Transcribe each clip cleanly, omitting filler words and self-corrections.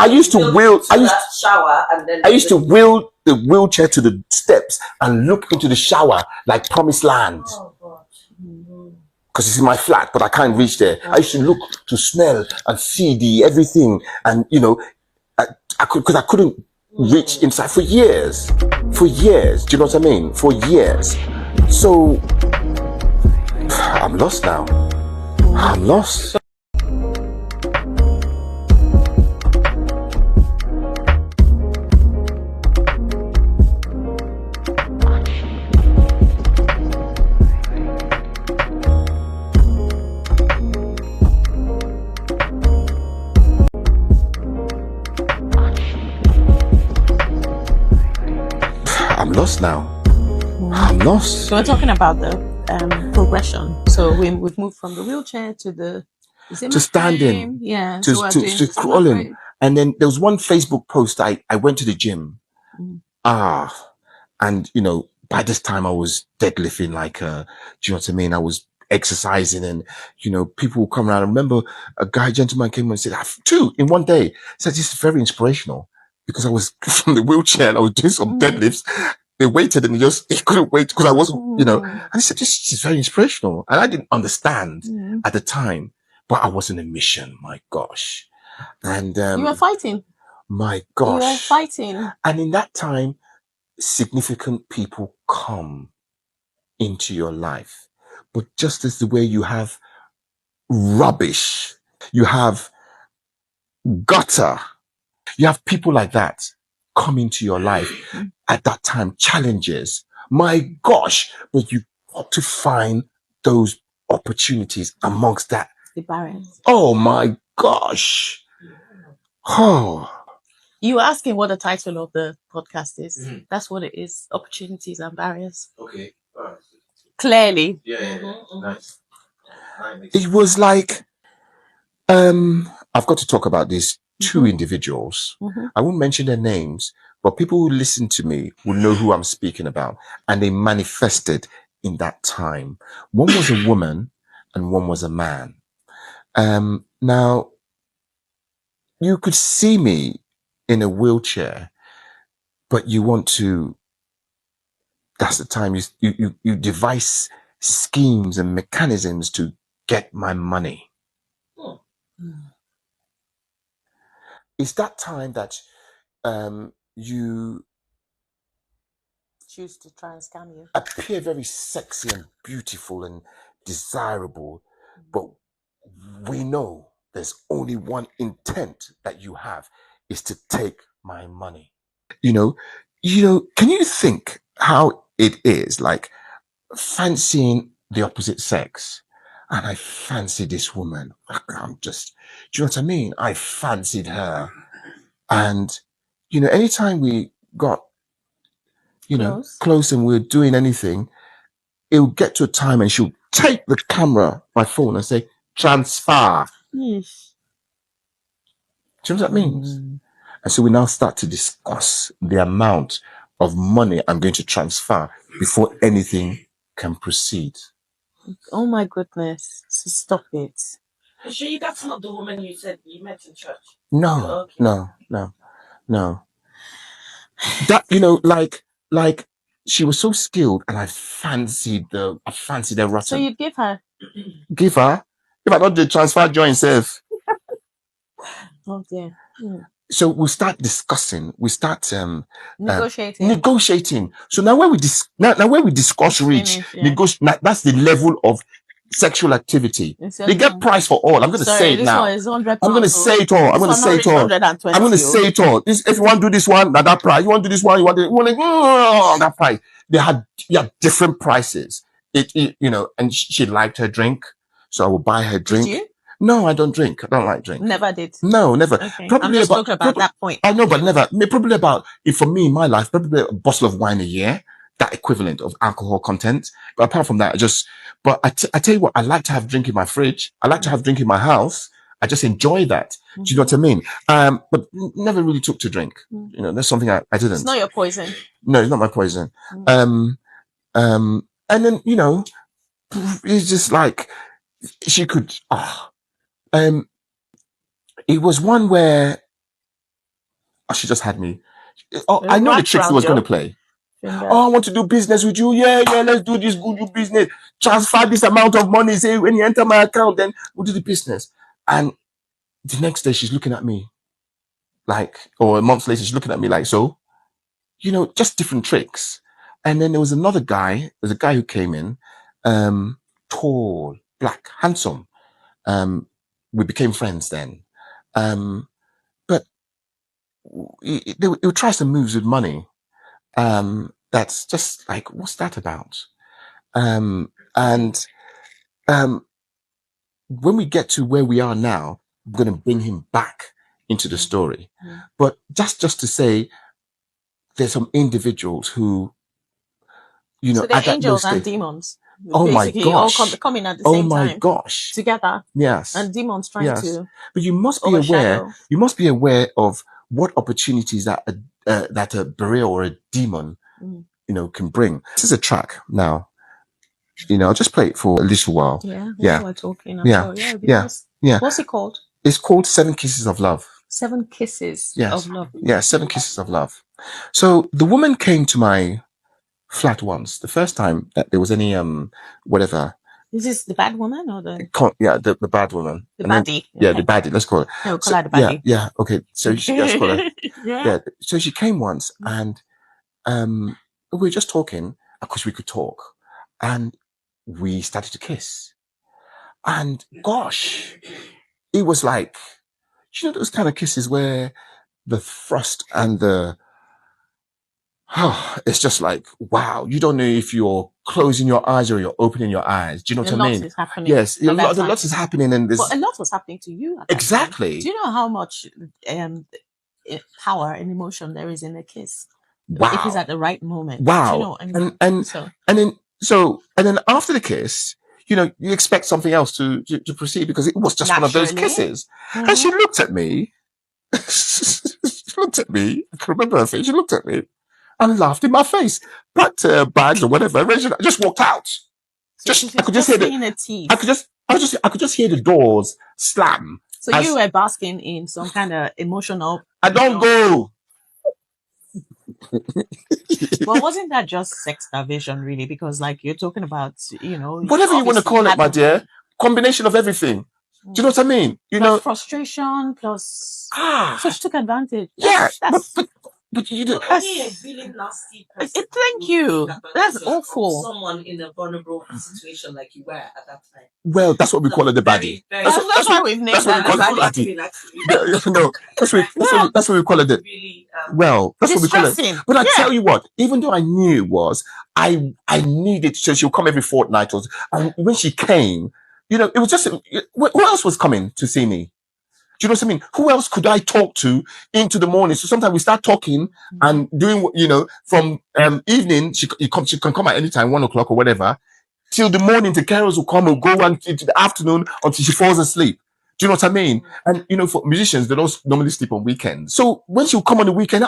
I used to wheel. Shower and then I used to wheel the wheelchair to the steps and look into the shower like promised land. Oh God. Because it's in my flat, but I can't reach there. I used to look to smell and see the everything, and I couldn't reach inside for years. For years, do you know what I mean? For years. So I'm lost now. I'm lost. I'm lost now. I'm lost. So we're talking about the progression. So we've moved from the wheelchair to the to standing, yeah, to crawling. And then there was one Facebook post. I went to the gym. And by this time I was deadlifting like do you know what I mean? I was exercising, and people would come around. I remember a gentleman came and said, two in one day. Said this is very inspirational, because I was from the wheelchair and I was doing some deadlifts. They waited and he couldn't wait because I wasn't, and he said, this is very inspirational. And I didn't understand at the time, but I was on a mission, my gosh. And you were fighting. My gosh. You were fighting. And in that time, significant people come into your life. But just as the way you have rubbish, you have gutter, you have people like that come into your life at that time, challenges. My gosh, but you got to find those opportunities amongst that. The barriers. Oh my gosh. Oh. You were asking what the title of the podcast is. That's what it is. Opportunities and barriers. Okay. Clearly. Yeah. Nice. It was like, I've got to talk about these two individuals. I won't mention their names, but people who listen to me will know who I'm speaking about. And they manifested in that time. One was a woman and one was a man. Now, you could see me in a wheelchair, but you want to, that's the time you devise schemes and mechanisms to get my money. It's that time that you choose to try and scam you. Appear very sexy and beautiful and desirable, but we know there's only one intent that you have, is to take my money. Can you think how it is like fancying the opposite sex? And I fancy this woman. I'm just, do you know what I mean? I fancied her. And, anytime we got, close and we were doing anything, it would get to a time and she'll take the camera, my phone, and say, transfer. Yes. Do you know what that means? And so we now start to discuss the amount of money I'm going to transfer before anything can proceed. Oh my goodness. So stop it. You sure that's not the woman you said you met in church? No, okay. no. That, like she was so skilled and I fancied her rotten. So you'd give her? Give her? If I don't do transfer join self. Oh dear. So we'll start discussing. We start negotiating. So now when we discuss reach, that's the level of sexual activity. They get price for all. I'm going to say it now. I'm going to say it all. I'm going to say it all. I'm going to say it all. If you want to do this one, that price. You want to do this one, that price. They had different prices. And she liked her drink, so I will buy her drink. Did you? No, I don't drink. I don't like drink. Never did. No, never. Okay. I'm just talking about that point. I know, but never. Probably about, for me in my life, probably a bottle of wine a year, that equivalent of alcohol content. But apart from that, I tell you what, I like to have drink in my fridge. I like to have drink in my house. I just enjoy that. Do you know what I mean? But never really took to drink. That's something I didn't. It's not your poison. No, it's not my poison. And then, it's just like, she could, it was one where She just had me. Oh, I know the tricks he was going to play. Finger. Oh, I want to do business with you. Yeah, let's do this good business. Transfer this amount of money. Say, when you enter my account, then we'll do the business. And the next day, she's looking at me like, or a month later, she's looking at me like, so, just different tricks. And then there was another guy. There's a guy who came in, tall, black, handsome. We became friends then. But he would try some moves with money. That's just like, what's that about? And when we get to where we are now, I'm going to bring him back into the story. But just to say, there's some individuals who, so they're angels and demons. Oh my gosh! All coming at the same time. Oh my gosh! Together. Yes. And demons trying to. But you must be aware. You must be aware of what opportunities that a bereal or a demon, can bring. This is a track now. I'll just play it for a little while. Yeah. We're talking. Yeah. What's it called? It's called 7 Kisses of Love. 7 Kisses of Love. Yeah, 7 Kisses of Love. So the woman came to my flat once. The first time that there was any whatever. Is this the bad woman or the? The bad woman. The baddie. The baddie. Let's call it. No, call her the baddie. Yeah. Okay. So let's call her. Yeah. So she came once, and we were just talking. Of course, we could talk, and we started to kiss. And gosh, it was like, those kind of kisses where the thrust and it's just like, wow, you don't know if you're closing your eyes or you're opening your eyes. Do you know what I mean? A lot is happening. Yes, a lot is happening. And a lot was happening to you. Exactly. Do you know how much power and emotion there is in a kiss? Wow. If it's at the right moment. Wow. Do you know? And then after the kiss, you expect something else to proceed, because it was just one of those kisses. And she looked at me. She looked at me. I can remember her face. She looked at me and laughed in my face. Packed her bags or whatever. I just walked out. I could just hear I could just hear the doors slam. So you were basking in some kind of emotional. I don't go. Well, wasn't that just sex starvation, really? Because, like, you're talking about, whatever you want to call it, my dear, combination of everything. Do you know what I mean? Frustration plus. So she took advantage. But you do. That's a really nasty person. Thank you. That's awful. Someone in a vulnerable situation like you were at that time. Well, that's what we call it, the baddie. That's why we've named that the baddie. No, that's what we call it. Well, that's what we call it. But I tell you what, even though I knew it was, I needed, so she'll come every fortnight. And when she came, it was just, who else was coming to see me? Do you know what I mean? Who else could I talk to into the morning? So sometimes we start talking and doing, from evening, she can come at any time, 1 o'clock or whatever, till the morning. The carers will come and go into the afternoon until she falls asleep. Do you know what I mean? And, for musicians, they don't normally sleep on weekends. So when she'll come on the weekend,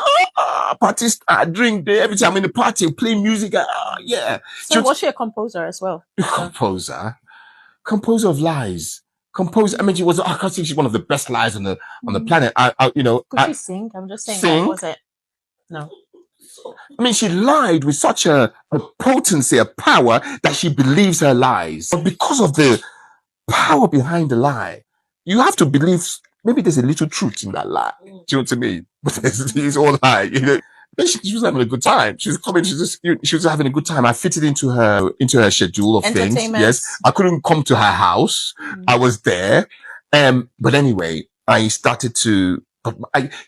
parties, drink there, every time in the party, play music, yeah. So was she a composer as well? Composer of lies. I mean, I can't say she's one of the best liars on the planet. Could she sing? I'm just saying. Sing? Was it? No. I mean, she lied with such a potency, a power, that she believes her lies. But because of the power behind the lie, you have to believe maybe there's a little truth in that lie. Do you know what I mean? But it's all lie, She was having a good time. She was coming. She was having a good time. I fitted into her schedule of things. Yes, I couldn't come to her house. I was there. But anyway, I started to. But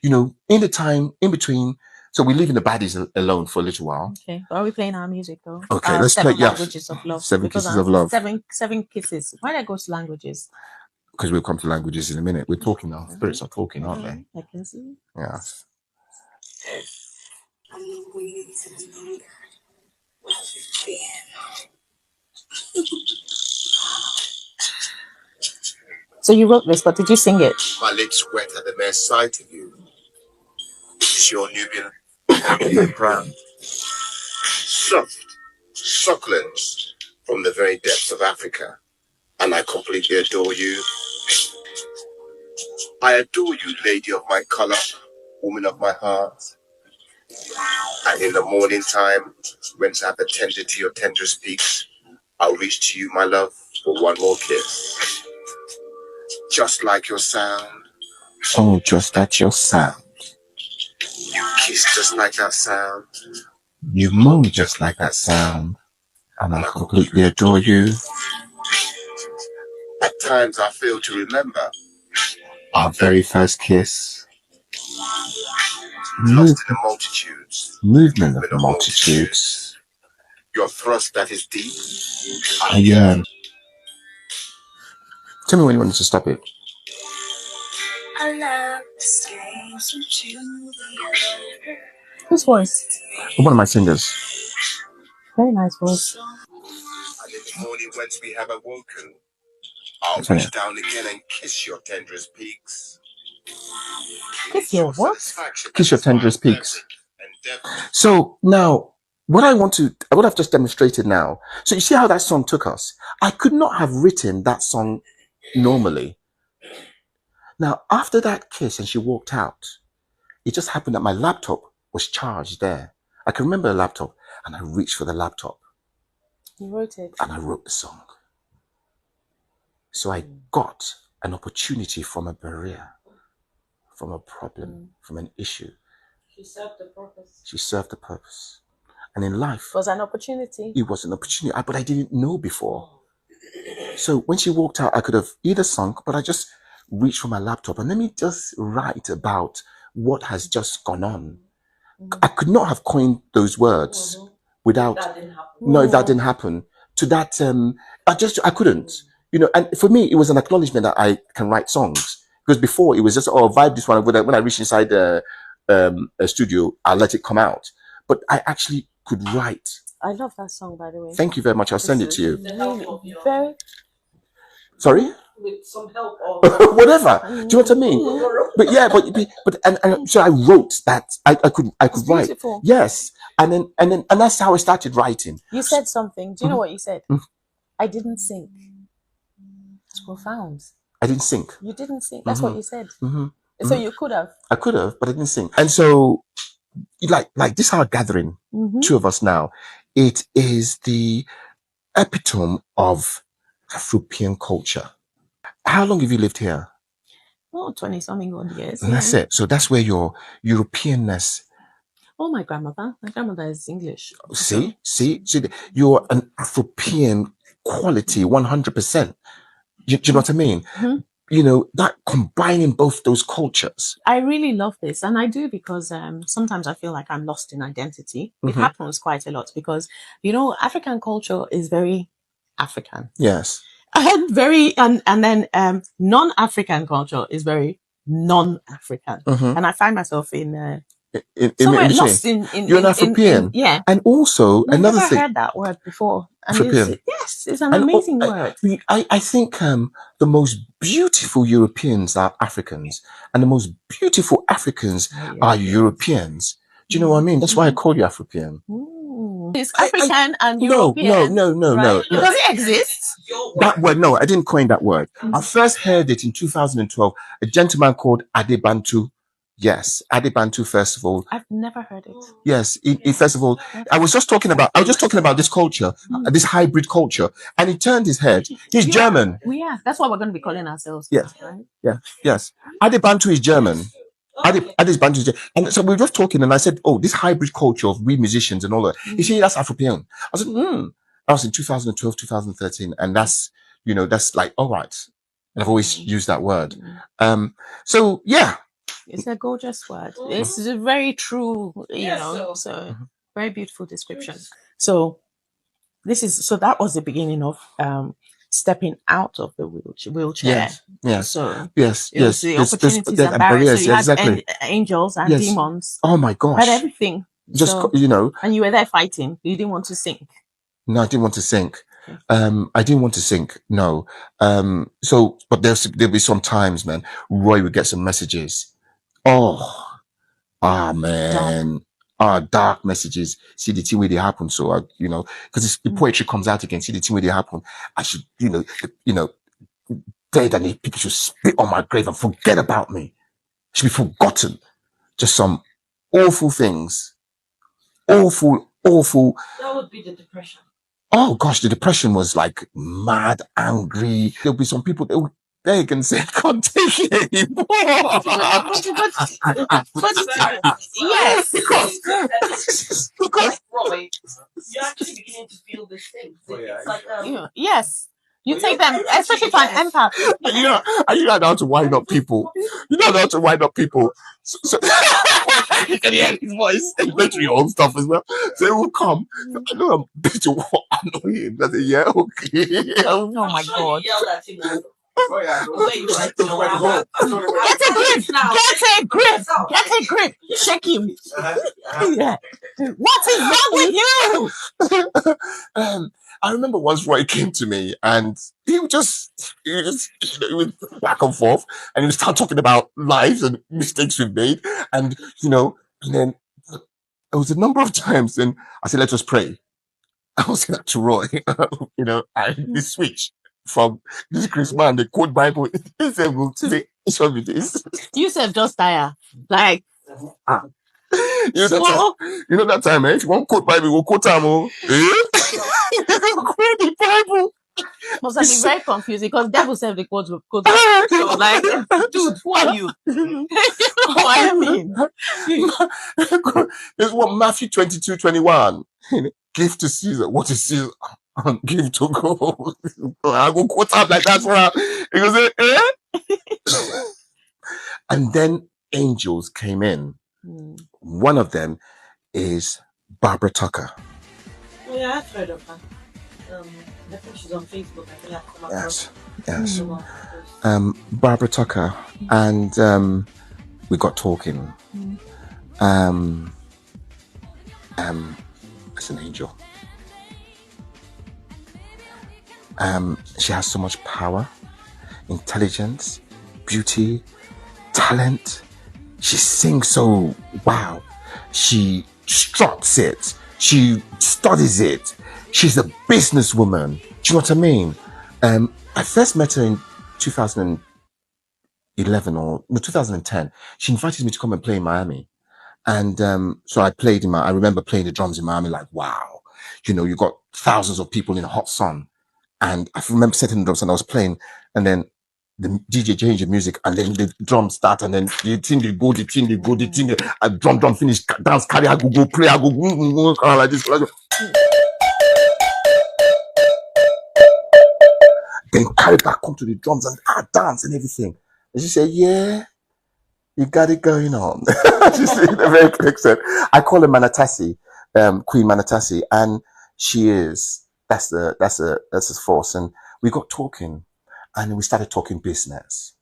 in the time in between, so we live in the baddies alone for a little while. Okay, are we playing our music though? Okay, let's play. Yeah, 7 Languages of Love. 7 Kisses of Love. 7 Kisses. Why did I go to languages? Because we'll come to languages in a minute. We're talking now. Spirits are talking, aren't they? I can see. Yeah. So you wrote this, but did you sing it? My lips wet at the mere sight of you. It's your Nubian brown. Soft, succulent from the very depths of Africa. And I completely adore you. I adore you, lady of my color. woman of my heart. And in the morning time, when I have attended to your tenderest peaks, I'll reach to you, my love, for one more kiss. Just like your sound. Oh, just like your sound. You kiss just like that sound. You moan just like that sound. And I completely adore you. At times I fail to remember our very first kiss. Lost in the multitudes. Movement of the multitudes. Your thrust that is deep. I yearn. Tell me when you want to stop it. I love this game since you. Whose voice? One of my singers. Very nice voice. And in the morning when we have awoken, I'll reach down again and kiss your tenderest peaks. Kiss your what? Kiss your tenderest peaks. So now, what I've just demonstrated now. So you see how that song took us? I could not have written that song normally. Now, after that kiss and she walked out, it just happened that my laptop was charged there. I can remember the laptop, and I reached for the laptop. You wrote it. And I wrote the song. So I got an opportunity from a barrier, from a problem, from an issue. She served the purpose. She served the purpose. And in life, It was an opportunity. it was an opportunity, but I didn't know before. So when she walked out, I could have either sung, but I just reached for my laptop and let me just write about what has just gone on. I could not have coined those words without, That didn't happen. no, if that didn't happen, to that, I couldn't, and for me, it was an acknowledgement that I can write songs. Because before it was just, vibe this one. When I reach inside a studio, I'll let it come out. But I actually could write. I love that song, by the way. Thank you very much. I'll send it to you. With the help of your, Very. Sorry? with some help of Whatever. Do you know what I mean? But yeah, and so I wrote that I could It's write. beautiful. Yes. And that's how I started writing. You said something. Do you know what you said? Mhm. I didn't sink. It's profound. I didn't sing. You didn't sink. That's what you said. hmm So you could have. I could have, but I didn't sing. And so, like this our gathering, two of us now, it is the epitome of Afropean culture. How long have you lived here? Oh, 20 something odd years. And that's it. So that's where your Europeanness. Oh, my grandmother. My grandmother is English. See, you're an Afropean quality, 100%. Do you know what I mean? That combining both those cultures. I really love this, and I do because sometimes I feel like I'm lost in identity. It happens quite a lot because African culture is very African, Yes. and then non-African culture is very non-African, and I find myself in somewhere between. lost in You're an Afropean. yeah. And also I've another never thing. heard that word before. And Afropean. it's an amazing word. I think the most beautiful Europeans are Africans, and the most beautiful Africans are Europeans. Do you know what I mean? That's why I call you Afropean. It's African and European. No. Does it exist? That word, no, I didn't coin that word. I first heard it in 2012. A gentleman called Adebantu. Yes, Adebantu Festival. I've never heard it. Yes, in festival. I was just talking about this culture, this hybrid culture, and he turned his head. He's German. Yeah, that's what we're going to be calling ourselves. Yes. Right? Yes. Adebantu is German. Adebantu is German. And so we were just talking, and I said, "Oh, this hybrid culture of we musicians and all that." He said, "That's Afropean." I said, That was in 2012, 2013, and that's like all right. And I've always used that word. So yeah. It's a gorgeous word. It's a very true, so very beautiful description. So that was the beginning of stepping out of the wheelchair. Yes. So yes. The opportunities and barriers. So you had angels and demons. Oh my gosh. Had everything. Just and you were there fighting. You didn't want to sink. No, I didn't want to sink. I didn't want to sink. No. But there'll be some times, man, Roy would get some messages. Man. Dark messages. See the thing where they happen. So, because the poetry comes out again. See the thing where they happen. I should, dead and people should spit on my grave and forget about me. Should be forgotten. just some awful things. Awful. That would be the depression. Oh gosh, the depression was like mad, angry. There'll be some people that they can say, can't take it anymore. Yes. Because Roy, you're actually beginning to feel these things. It's like yes. You take them, especially for an empath. And you know how to wind up people. You know how to wind up people. So you can hear his voice. He's making your own stuff as well. So it will come. I know I'm a bit annoying. I say, yeah, okay. Oh my God. You yelled at him also. Get a grip. Shake him. Yeah. What is wrong with you? I remember once Roy came to me and he was back and forth and he would start talking about lives and mistakes we've made. And, and then there was a number of times and I said, let us pray. I was saying that to Roy, and we switch from this Christmas, the quote Bible. He said, we'll say, show me this. You said just tire. Like, that time, if you want quote Bible, we'll quote time. Quote the Bible. Must have been very confusing because devil said the quote. So like, dude, who are you? What I mean? This is what Matthew 22:21. Give to Caesar what is Caesar. Give to God. I go quote up like that for her. He goes, eh? And then angels came in. One of them is Barbara Tucker. Oh yeah, I've heard of her. I think she's on Facebook. I think I've come across. Yes. Barbara Tucker, and we got talking. As an angel. She has so much power, intelligence, beauty, talent. She sings so wow. She struts it. She studies it. She's a businesswoman. Do you know what I mean? I first met her in 2011 or 2010. She invited me to come and play in Miami. And so I played I remember playing the drums in Miami, like, wow. You got thousands of people in a hot sun. And I remember setting the drums and I was playing. And then the DJ changed the music and then the drums start and then the thing they go, drum finish, dance, carry, I go pray, I go like this. Then carry back, come to the drums and dance and everything. And she said, yeah, you got it going on. She said, very accent. I call her Manatasi, Queen Manatasi, and she is. That's his force. And we got talking, and we started talking business.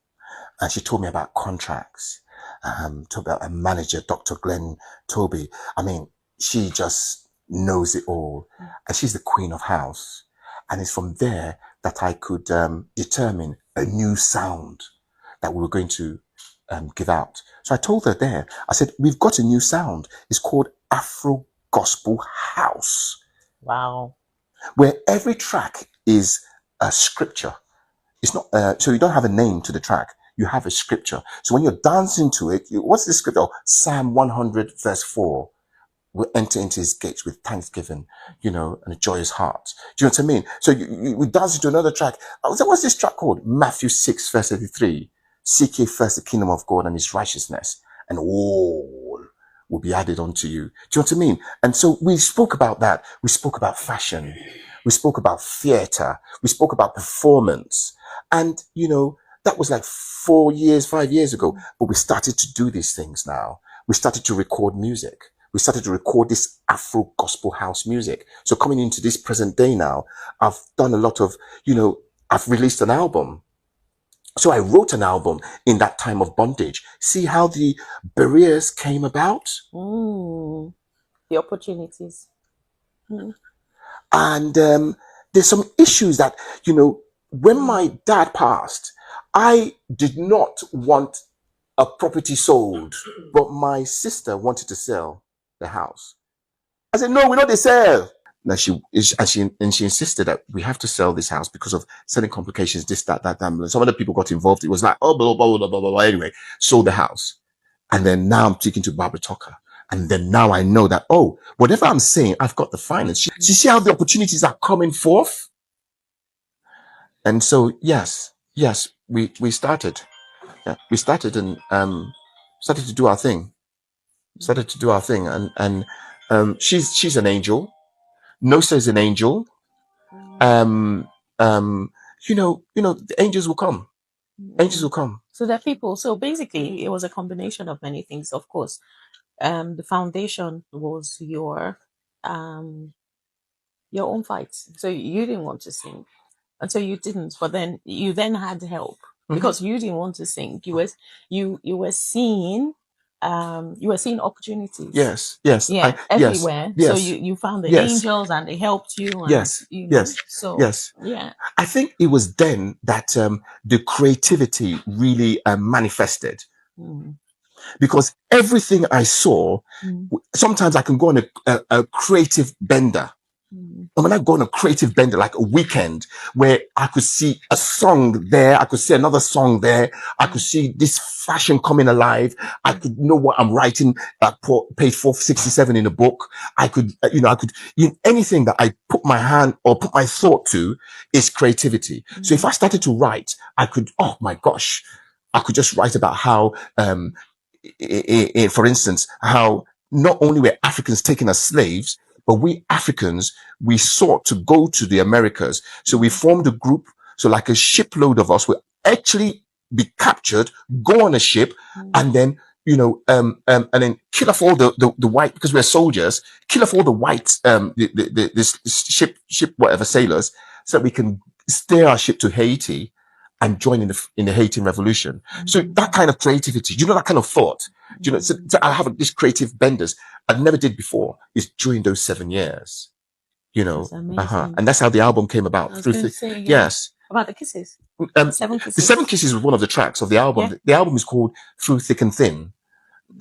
And she told me about contracts. Talked about a manager, Dr. Glenn Toby. I mean, she just knows it all, and she's the queen of house. And it's from there that I could determine a new sound that we were going to give out. So I told her there, I said, we've got a new sound. It's called Afro Gospel House. Wow. Where every track is a scripture. It's not, so you don't have a name to the track. You have a scripture. So when you're dancing to it, what's the scripture? Psalm 100 verse 4. We'll enter into his gates with thanksgiving, and a joyous heart. Do you know what I mean? So we dance into another track. What's this track called? Matthew 6 verse 33. Seek ye first the kingdom of God and his righteousness, and all will be added unto you. Do you know what I mean? And so we spoke about that. We spoke about fashion. We spoke about theater. We spoke about performance. And, that was like 5 years ago. But we started to do these things now. We started to record music. We started to record this Afro gospel house music. So coming into this present day now, I've done a lot of, I've released an album. So I wrote an album in that time of bondage. See how the barriers came about? The opportunities. And there's some issues that, when my dad passed, I did not want a property sold, but my sister wanted to sell the house. I said, no, we're not to sell. Now she insisted that we have to sell this house because of certain complications, this, that. Some other people got involved. It was like, oh, blah, blah, blah, blah, blah, blah. Anyway, sold the house. And then now I'm speaking to Barbara Tucker. And then now I know that, oh, whatever I'm saying, I've got the finance. So you see how the opportunities are coming forth? And so, yes, we started. Yeah, we started and started to do our thing. And she's an angel. Nosa is an angel. The angels will come. Angels will come. So that people. So basically, it was a combination of many things. Of course, the foundation was your own fight. So you didn't want to sing, and so you didn't. But then you then had help because you didn't want to sing. You were seeing. You were seeing opportunities. Yes. Yeah, everywhere. Yes. So you found the Yes. angels and they helped you. And, Yes. you know, Yes. So Yes. yeah. I think it was then that the creativity really manifested, because everything I saw, sometimes I can go on a creative bender. And when I go on a creative bender, like a weekend, where I could see a song there, I could see another song there, I could see this fashion coming alive, I could know what I'm writing at page 467 in the book. I could, anything that I put my hand or put my thought to is creativity. So if I started to write, I could, oh my gosh, I could just write about how, for instance, how not only were Africans taken as slaves, but we Africans, we sought to go to the Americas. So we formed a group. So like a shipload of us will actually be captured, go on a ship, and then, and then kill off all the white, because we're soldiers, kill off all the white, this ship, whatever sailors, so that we can steer our ship to Haiti and join in the Haitian Revolution. So that kind of creativity, that kind of thought, so I have this creative benders I never did before is during those 7 years, and that's how the album came about. Yes. About the kisses. 7 Kisses. The 7 Kisses was one of the tracks of the album. Yeah. The album is called Through Thick and Thin.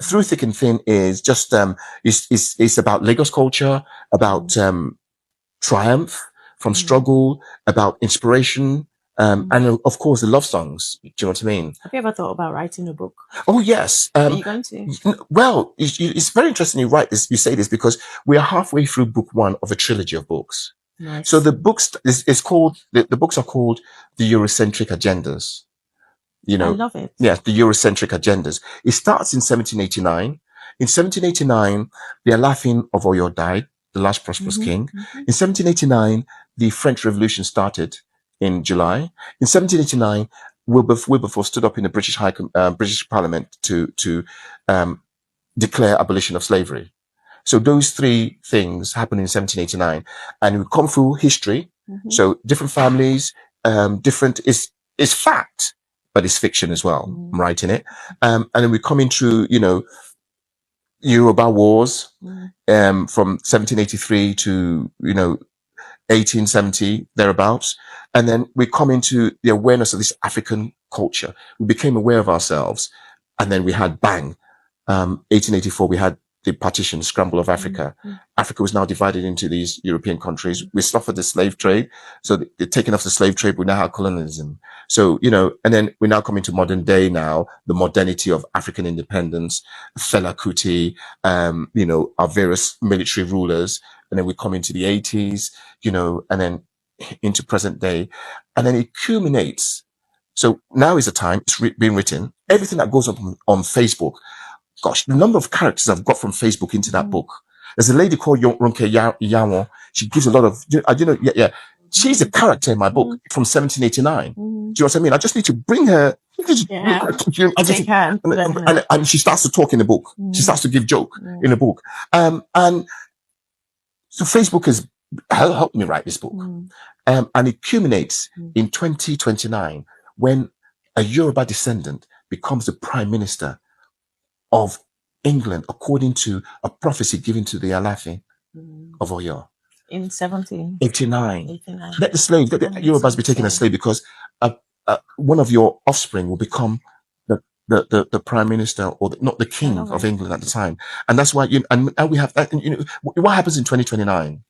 Through Thick and Thin is just, it's about Lagos culture, about, triumph from struggle, about inspiration, and of course the love songs. Do you know what I mean? Have you ever thought about writing a book? Oh yes. Are you going to? Well, it's very interesting you write this. You say this because we are halfway through book 1 of a trilogy of books. Nice. So the books is called the books are called the Eurocentric Agendas. I love it. Yes, the Eurocentric Agendas. It starts in 1789. In 1789, the Alaafin of Oyo died, the last prosperous king. In 1789, the French Revolution started in July. In 1789, Wilberforce stood up in the British Parliament to declare abolition of slavery. So those 3 things happened in 1789, and we come through history. So different families, different is fact, but it's fiction as well. I'm writing it, and then we come into Yoruba wars from 1783 to 1870 thereabouts, and then we come into the awareness of this African culture. We became aware of ourselves, and then we had 1884 we had the partition, scramble of Africa. Africa was now divided into these European countries. We suffered the slave trade, so they're taking off the slave trade. We now have colonialism. So and then we now come into modern day now, the modernity of African independence, Fela Kuti, our various military rulers. And then we come into the 80s, and then into present day, and then it culminates. So now is the time, it's being written. Everything that goes up on Facebook, gosh, the number of characters I've got from Facebook into that book. There's a lady called Ronke Yawon. She gives a lot of, she's a character in my book from 1789. Do you know what I mean? I just need to bring her. And she starts to talk in the book. She starts to give joke in the book. And so Facebook has helped me write this book. And it culminates in 2029 when a Yoruba descendant becomes the Prime Minister of England, according to a prophecy given to the Alaafin of Oyo. In 1789. Let the slaves, let the Yorubas be taken as slaves, because one of your offspring will become the Prime Minister, or not the King of England at the time. And that's why, and we have that, what happens in 2029?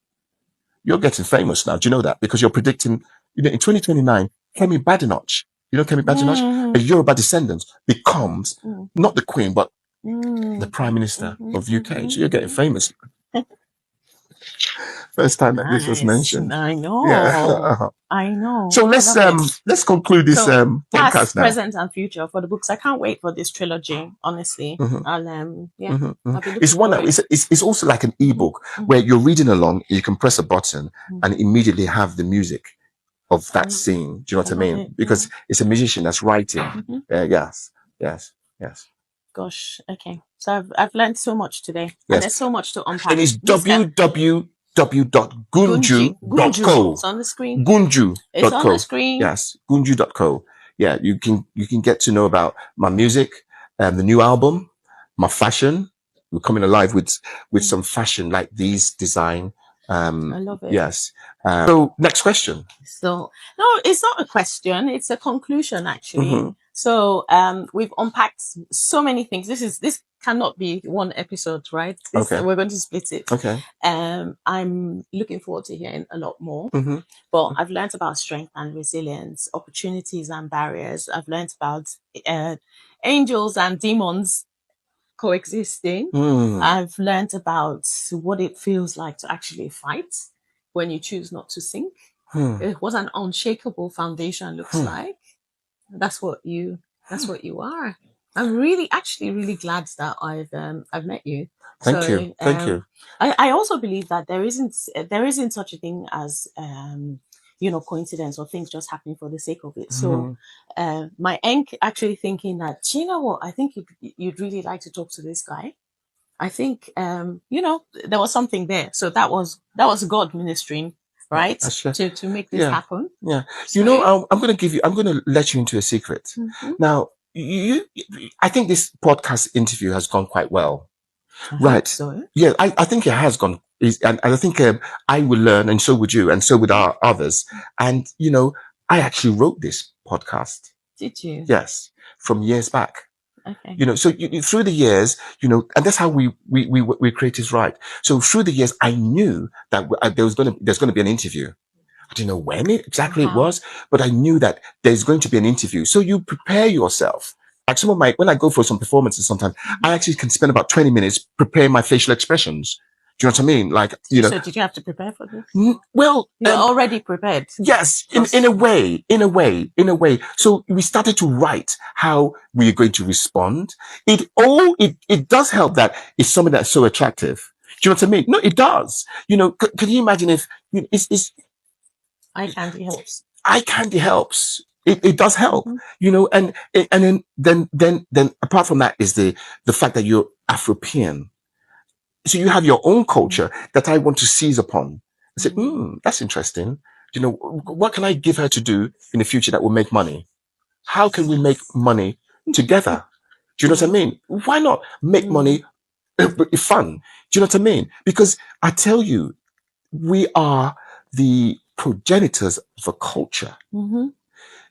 You're getting famous now. Do you know that? Because you're predicting, in 2029, Kemi Badenoch, Kemi Badenoch, a Yoruba descendant, becomes not the Queen, but the Prime Minister of UK. So you're getting famous. First time that this was mentioned. I know. Yeah. I know. So let's conclude this So podcast past, now. present, and future for the books. I can't wait for this trilogy. Honestly, Mhm. I'll Mhm, mhm. I'll be looking It's one that forward. it's also like an ebook where you're reading along. You can press a button and immediately have the music of that scene. Do you know what I I love mean? it, Because it's a musician that's writing. Mhm. Yes. Gosh, okay. So I've learned so much today, Yes. and there's so much to unpack. And it's Mr. www.gunju.co. Gunju. It's on the screen. Gunju.co. It's on the screen. Yes, gunju.co. Yeah, you can get to know about my music, the new album, my fashion. We're coming alive with some fashion like these design. I love it. Yes. So next question. So no, it's not a question. It's a conclusion, actually. Mhm. So we've unpacked so many things. This cannot be one episode, right? Okay. We're going to split it. Okay. I'm looking forward to hearing a lot more. hmm But I've learned about strength and resilience, opportunities and barriers. I've learned about angels and demons coexisting. I've learned about what it feels like to actually fight when you choose not to sink. What an unshakable foundation looks like. That's what you are. I'm really glad that I've met you. Thank you. I also believe that there isn't such a thing as coincidence or things just happening for the sake of it. So my Enk actually thinking that, you know what, I think you'd really like to talk to this guy. I think there was something there. So that was God ministering, right? To make this happen. Yeah. So, I'm going to let you into a secret. Now, I think this podcast interview has gone quite well. Right. So yeah, I think it has gone. And I think I will learn, and so would you, and so would our others. And, I actually wrote this podcast. Did you? Yes. From years back. Okay. So through the years, and that's how we creatives write. So through the years, I knew that there's going to be an interview. I didn't know when exactly it was, but I knew that there's going to be an interview. So you prepare yourself. Like when I go for some performances, sometimes I actually can spend about 20 minutes preparing my facial expressions. Do you know what I mean? Like, So did you have to prepare for this? Well, you're already prepared. Yes, in a way. So we started to write how we're going to respond. It does help that it's something that's so attractive. Do you know what I mean? No, it does. Can you imagine if it's eye candy helps. Eye candy helps. It does help, and then apart from that is the fact that you're Afropean. So you have your own culture that I want to seize upon. I said, that's interesting. What can I give her to do in the future that will make money? How can we make money together? Do you know what I mean? Why not make money fun? Do you know what I mean? Because I tell you, we are the progenitors of a culture.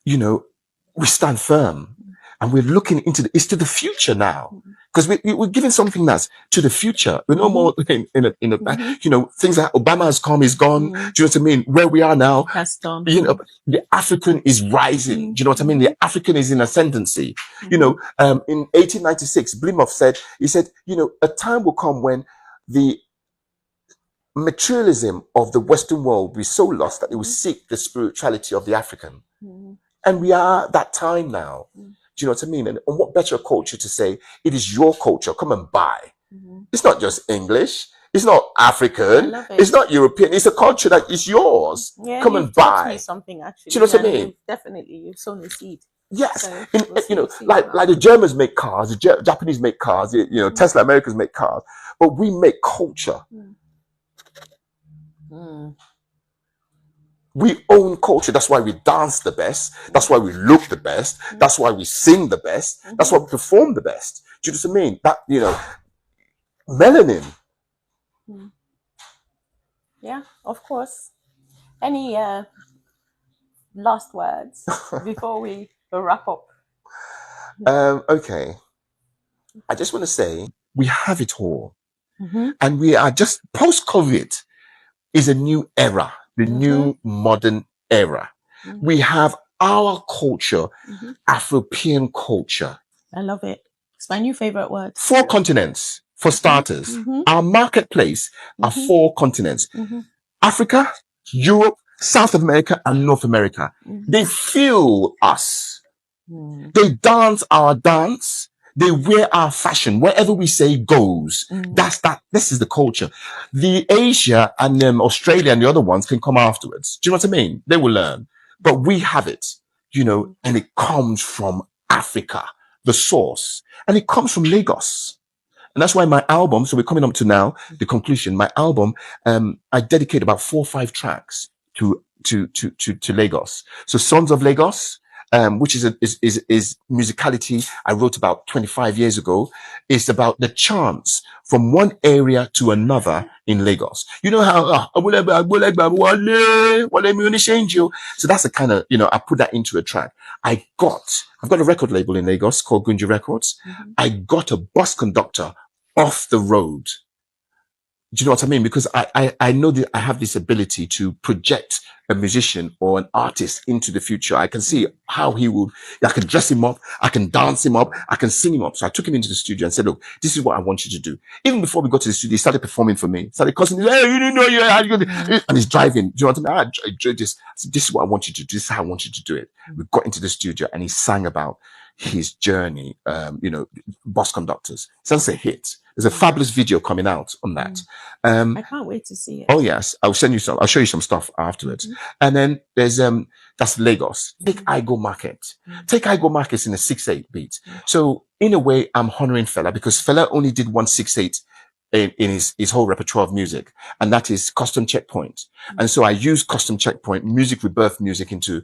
We stand firm and we're looking it's to the future now. Because we're giving something that's to the future. We're no more in things that Obama has come, is gone. Do you know what I mean? Where we are now, that's done. The African is rising. Do you know what I mean? The African is in ascendancy. In 1896, Plymouth said, a time will come when the materialism of the Western world will be so lost that it will seek the spirituality of the African. And we are at that time now. Do you know what I mean? And what better culture to say, it is your culture, come and buy. It's not just English. It's not African. It's not European. It's a culture that is yours. Yeah, come and buy. Me something, actually. Do you know what I mean? You've sown the seed. Yes. So like the Germans make cars, the Japanese make cars, Tesla Americans make cars, but we make culture. We own culture. That's why we dance the best. That's why we look the best. That's why we sing the best. That's why we perform the best. Do you know what I mean? That, melanin. Yeah, of course. Any last words before we wrap up? Okay. I just want to say we have it all. And we are just post-COVID is a new era. The new modern era. We have our culture, Afropean culture. I love it. It's my new favorite word. 4 continents, for starters. Mhm. Our marketplace are Mhm. 4 continents. Mhm. Africa, Europe, South America, and North America. Mhm. They fuel us. Mm. They dance our dance. They wear our fashion. Wherever we say goes. Mm. This is the culture. The Asia and Australia and the other ones can come afterwards. Do you know what I mean? They will learn. But we have it, and it comes from Africa, the source. And it comes from Lagos. And that's why my album, so we're coming up to now, the conclusion, my album, I dedicate about 4 or 5 tracks to Lagos. So Sons of Lagos, which is musicality I wrote about 25 years ago. It's about the chants from one area to another in Lagos. You know how, so that's the kind of, I put that into a track. I've got a record label in Lagos called Gunji Records. Mhm. I got a bus conductor off the road. Do you know what I mean? Because I know that I have this ability to project a musician or an artist into the future. I can see how I can dress him up, I can dance him up, I can sing him up. So I took him into the studio and said, look, this is what I want you to do. Even before we got to the studio, he started performing for me. Started cussing me, hey, you didn't know you had, and he's driving. Do you know what I mean? I enjoyed this. So this is what I want you to do. This is how I want you to do it. We got into the studio and he sang about his journey, Bus Conductors. So that's a hit. There's a fabulous video coming out on that. I can't wait to see it. Oh yes, I'll show you some stuff afterwards. And then there's that's Lagos. Take Igo Market. Take Igo Market's in a 6/8 beat. So in a way, I'm honoring Fela because Fela only did 1 6/8 in his whole repertoire of music, and that is Custom Checkpoint. And so I use Custom Checkpoint music, rebirth music into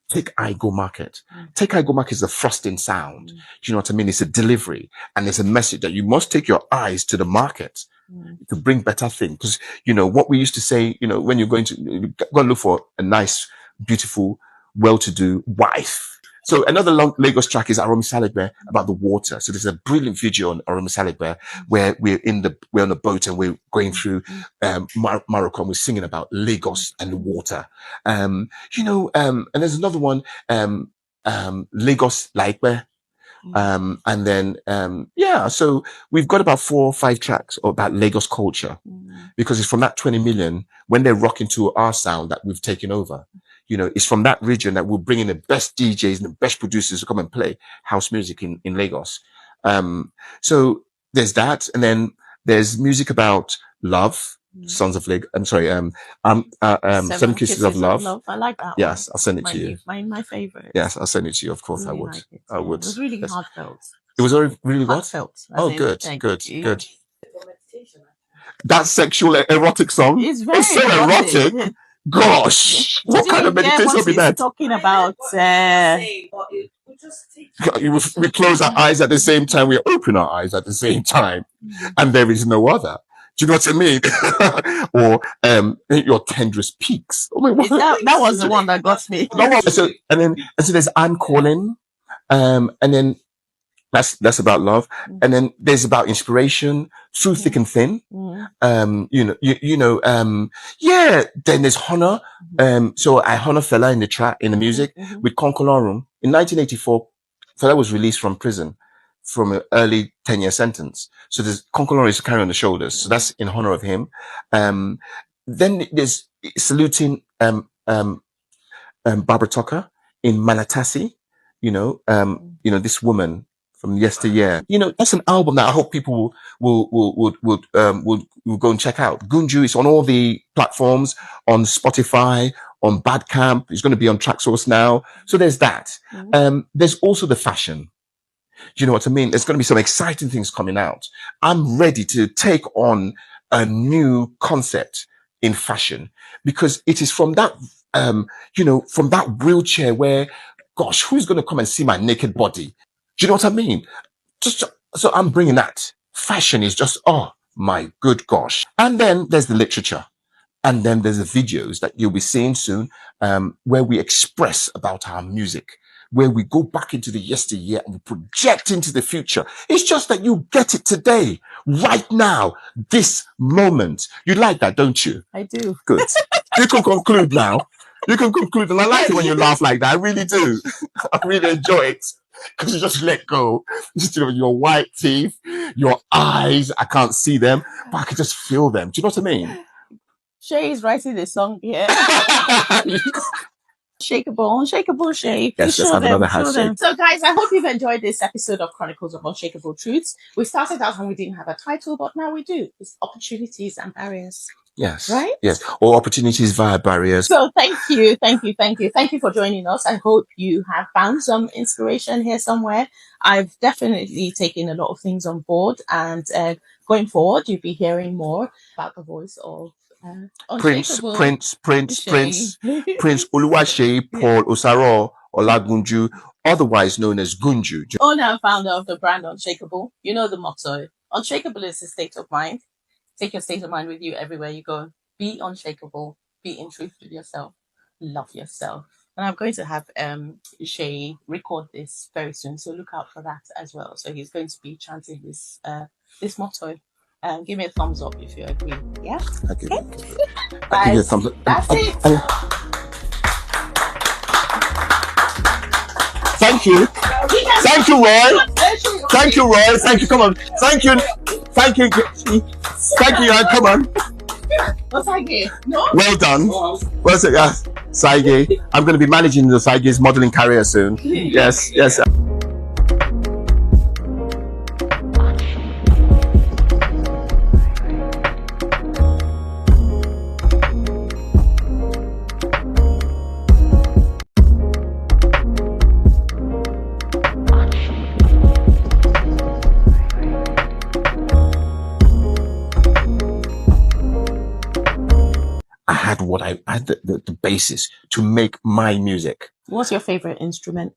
Take Igo Market. Take Igo Market is a frosting sound. Do you know what I mean? It's a delivery and it's a message that you must take your eyes to the market to bring better things. Because, what we used to say, when you're going to look for a nice, beautiful, well-to-do wife. So another Lagos track is Aromi Salegbe about the water. So there's a brilliant video on Aromi Salegbe where we're on a boat and we're going through Morocco and we're singing about Lagos and the water. And there's another one, Lagos Laikbe. And then, so we've got about 4 or 5 tracks about Lagos culture because it's from that 20 million when they're rocking to our sound that we've taken over. It's from that region that we'll bring in the best DJs and the best producers to come and play house music in Lagos. So there's that. And then there's music about love, Sons of Lagos. I'm sorry. 7 Kisses of Love. I like that. Yes, I'll send it to you. My favorite. Yes, I'll send it to you. Of course, really I would. like it. I would. It was really Yes. heartfelt. It was really what? Heartfelt. Oh, As in, good. thank you. That sexual erotic song. It's very so erotic. Gosh, what kind of meditation will be that? Talking about We close our eyes at the same time. We open our eyes at the same time, and there is no other. Do you know what I mean? Or your tenderest peaks. Oh my, that was the one that got me. So there's I'm Calling, and then that's about love, and then there's about inspiration through thick and thin. Then there's honor. So I honor Fela in the track, in the music with Concolorum. In 1984, Fela was released from prison from an early 10-year sentence. So there's Concolorum is carrying on the shoulders. So that's in honor of him. Then there's saluting Barbara Tucker in Manatasi. This woman from yesteryear. That's an album that I hope people will go and check out. Gunju is on all the platforms, on Spotify, on Bandcamp. It's going to be on Traxsource now. So there's that. There's also the fashion. Do you know what I mean? There's going to be some exciting things coming out. I'm ready to take on a new concept in fashion because it is from that, from that wheelchair where, gosh, who's going to come and see my naked body? Do you know what I mean? So I'm bringing that. Fashion is just, oh my good gosh. And then there's the literature. And then there's the videos that you'll be seeing soon, where we express about our music, where we go back into the yesteryear and we project into the future. It's just that you get it today, right now, this moment. You like that, don't you? I do. Good. You can conclude now. You can conclude, and I like it when you laugh like that. I really do. I really enjoy it because you just let go. Just, your white teeth, your eyes. I can't see them, but I can just feel them. Do you know what I mean? Shay is writing the song here. Shakeable, Unshakable Shay. Yes, let's have another handshake. So, guys, I hope you've enjoyed this episode of Chronicles of Unshakable Truths. We started out and we didn't have a title, but now we do. It's opportunities and barriers. Yes. Right? Yes. Or opportunities via barriers. So thank you for joining us. I hope you have found some inspiration here somewhere. I've definitely taken a lot of things on board, and going forward, you'll be hearing more about the voice of Prince Oluwase Yeah. Paul Osaro Olagunju, otherwise known as Gunju. Owner and founder of the brand Unshakable. You know the motto. Unshakable is a state of mind. Take your state of mind with you everywhere you go. Be unshakable. Be in truth with yourself. Love yourself. And I'm going to have Shay record this very soon, so look out for that as well. So he's going to be chanting this motto. Give me a thumbs up if you agree. Yeah? I give Okay. you a thumbs up. That's it. Thank you. Thank you, Roy. Thank you, Roy. Thank you. Come on. Thank you. Thank you. Thank you, Roy. Come on. What's I get? No? Well done. What's it? Yes. Saige. I'm going to be managing the Saige's modeling career soon. Yes. Yes. I had the basis to make my music. What's your favorite instrument?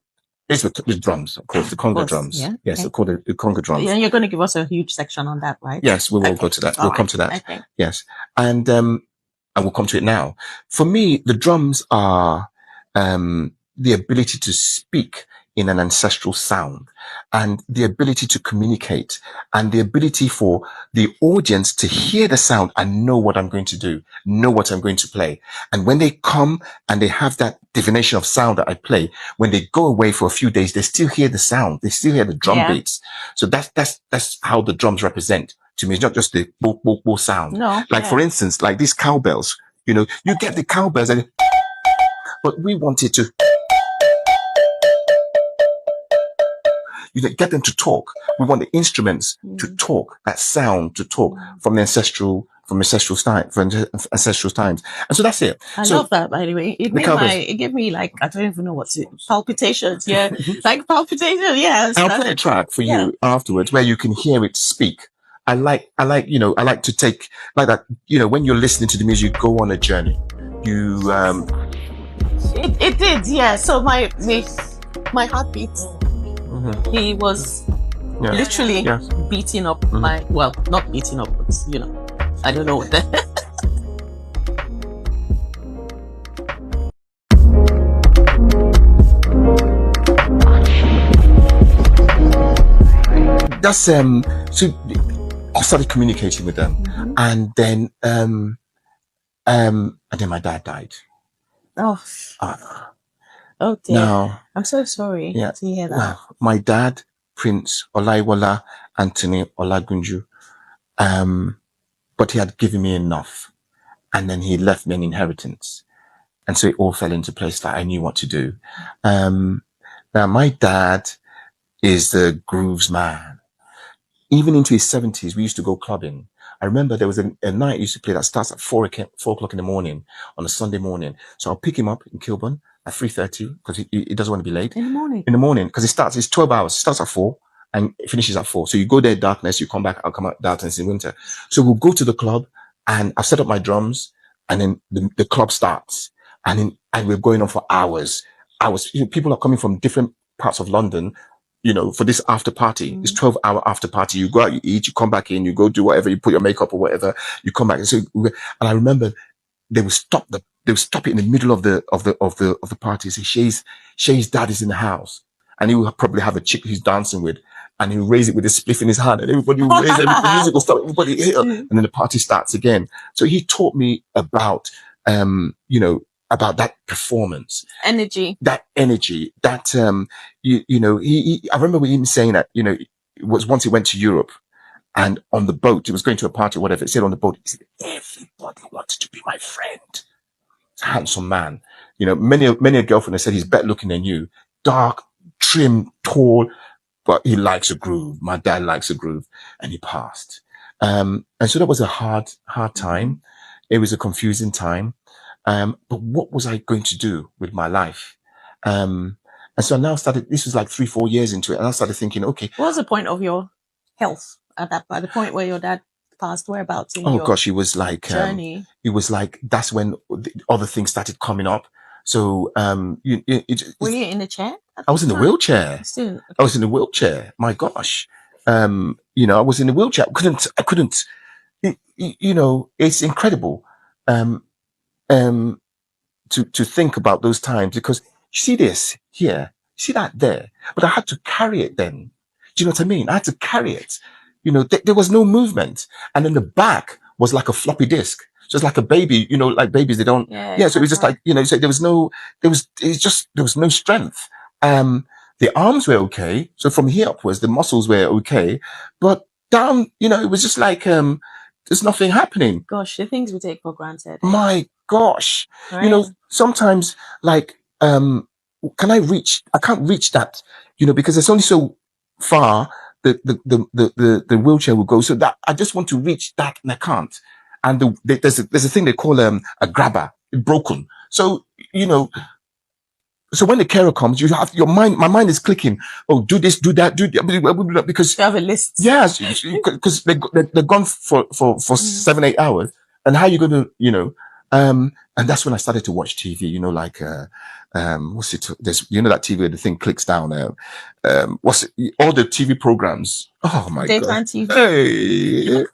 It's the drums, of course, the conga drums. Yeah. Yes, Okay. they're called the conga drums. Yeah, you're going to give us a huge section on that, right? Yes, we will Okay. go to that. All We'll come right. to that. Okay. Yes. And we'll come to it now. For me, the drums are the ability to speak in an ancestral sound, and the ability to communicate, and the ability for the audience to hear the sound and know what I'm going to do, know what I'm going to play. And when they come and they have that divination of sound that I play, when they go away for a few days, they still hear the sound. They still hear the drum beats. So that's how the drums represent to me. It's not just the bo, bo, bo sound. No. Like, for instance, like these cowbells, you get the cowbells, but we wanted to, get them to talk. We want the instruments to talk, that sound to talk from ancestral times. And so that's it. I love that, by the way. It gave me like, I don't even know what's it, palpitations. Yeah. Like palpitations. Yes. I'll play a track for you afterwards where you can hear it speak. I like to take like that, when you're listening to the music, you go on a journey. It did. Yeah. So my heartbeat, he was literally beating up not beating up, but I don't know what that. That's so I started communicating with them, and then my dad died. Oh dear. Now, I'm so sorry to hear that. Well, my dad, Prince Olaiwola Anthony Olagunju, but he had given me enough, and then he left me an inheritance, and so it all fell into place that I knew what to do. Now my dad is the grooves man. Even into his 70s, we used to go clubbing. I remember there was a night I used to play that starts at 4 o'clock in the morning on a Sunday morning. So I'll pick him up in Kilburn at 3:30 because he doesn't want to be late. In the morning? In the morning, because it's 12 hours. It starts at 4 and it finishes at 4. So you go there darkness, you come back, I'll come out darkness in winter. So we'll go to the club and I've set up my drums and then the club starts and we're going on for hours. People are coming from different parts of London, for this after party. It's 12-hour after party. You go out, you eat, you come back in, you go do whatever, you put your makeup or whatever, you come back. And I remember they would stop it in the middle of the party and say, Shay's dad is in the house. And he will probably have a chick he's dancing with, and he'll raise it with a spliff in his hand, and everybody will raise it, the music will stop, everybody, and then the party starts again. So he taught me about, about that performance, Energy. that energy, that I remember him saying that, it was once he went to Europe, and on the boat, he was going to a party or whatever. It said on the boat, he said, everybody wanted to be my friend. It's a handsome man. Many a girlfriend has said he's better looking than you. Dark, trim, tall, but he likes a groove. My dad likes a groove, and he passed. And so that was a hard time. It was a confusing time. But what was I going to do with my life? And so I now started, this was like 3-4 years into it. And I started thinking, okay. What was the point of your health at the point where your dad passed? Whereabouts in your gosh, it was like, journey? It was like, that's when the other things started coming up. So, were you in a chair? I was in a wheelchair. Still, okay. I was in a wheelchair. My gosh. I was in a wheelchair. I couldn't, it's incredible. To think about those times, because you see this here, you see that there, but I had to carry it then. Do you know what I mean? I had to carry it. There was no movement. And then the back was like a floppy disk. Just like a baby, like babies, they don't. Yeah. So it was just like, so there was no strength. The arms were okay. So from here upwards, the muscles were okay, but down, it was just like, there's nothing happening. Gosh, the things we take for granted. My gosh. Right. Sometimes like, I can't reach that, because it's only so far the wheelchair will go. So that I just want to reach that and I can't. And there's a thing they call a grabber, broken. So, so when the carer comes, you have my mind is clicking. Oh, do this, do that, do that, because you have a list. Yes, because they're gone for 7-8 hours. And how are you going to, and that's when I started to watch TV, like, what's it? There's, that TV where the thing clicks down. What's it? All the TV programs. Oh my God. Daytime TV. Hey.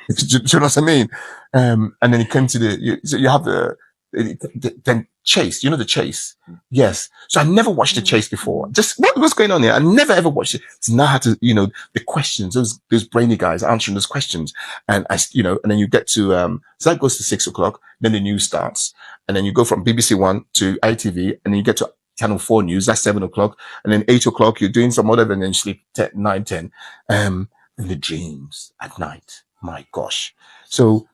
Do you know what I mean? And then it came to so you have then Chase, the Chase. Yes. So I never watched the Chase before. Just what's going on here? I never ever watched it. So now I had to, the questions, those brainy guys answering those questions. And and then you get to, so that goes to 6:00, then the news starts. And then you go from BBC One to ITV, and then you get to Channel 4 News, that's 7:00. And then 8:00, you're doing some other, and then you sleep 9, 10. And the dreams at night. My gosh. So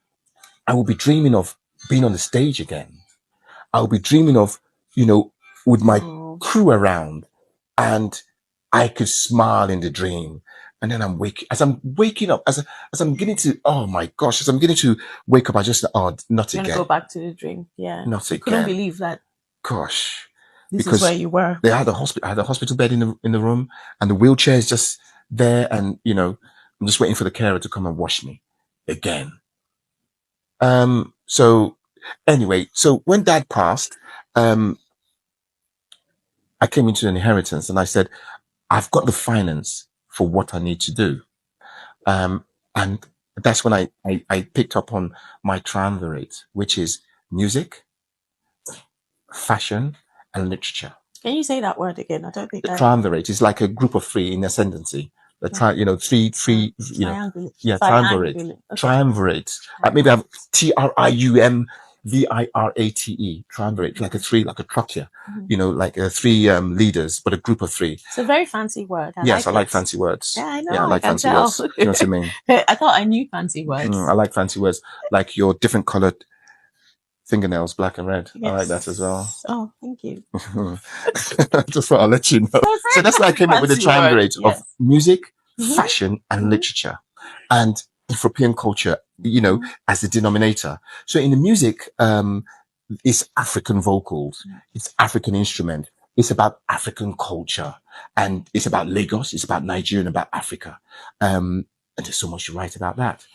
I will be dreaming of being on the stage again. I'll be dreaming of, with my crew around, and I could smile in the dream. And then as I'm waking up, as I'm getting to, oh my gosh, as I'm getting to wake up, I just, not again. Go back to the dream. Yeah. Not again. Couldn't believe that. Gosh. This is where you were. They had I had a hospital bed in the room, and the wheelchair is just there. And, I'm just waiting for the carer to come and wash me again. So anyway, so when Dad passed, I came into an inheritance, and I said, I've got the finance for what I need to do. And that's when I picked up on my triumvirate, which is music, fashion, and literature. Can you say that word again? I don't think that. Triumvirate is like a group of three in ascendancy. Three, triumvirate. Okay. Triumvirate. Maybe I have TRIUMVIRATE. Triumvirate, like a trucker, like three leaders, but a group of three. It's a very fancy word. I like fancy words. Yeah, I know. Yeah, I like fancy words. You know what I mean? I thought I knew fancy words. I like fancy words, like your different colored fingernails, black and red. Yes. I like that as well. Oh, thank you. Just thought I'll let you know. So that's why I came up with the triumvirate of music, fashion, and literature, and European culture, as the denominator. So in the music, it's African vocals, it's African instrument, it's about African culture, and it's about Lagos, it's about Nigeria, and about Africa. And there's so much to write about that.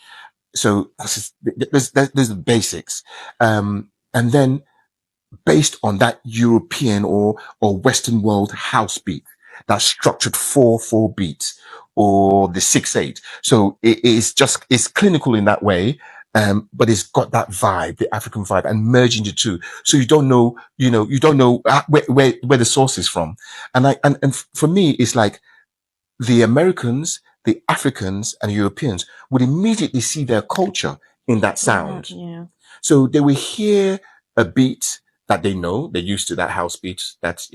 So there's the basics. And then based on that European or Western world house beat, that's structured 4/4 beats, or the 6/8. So it's clinical in that way. But it's got that vibe, the African vibe, and merging the two. So you don't know where the source is from. And for me, it's like the Americans, the Africans, and Europeans would immediately see their culture in that sound. Yeah. So they will hear a beat that they know, they're used to that house beat, that's,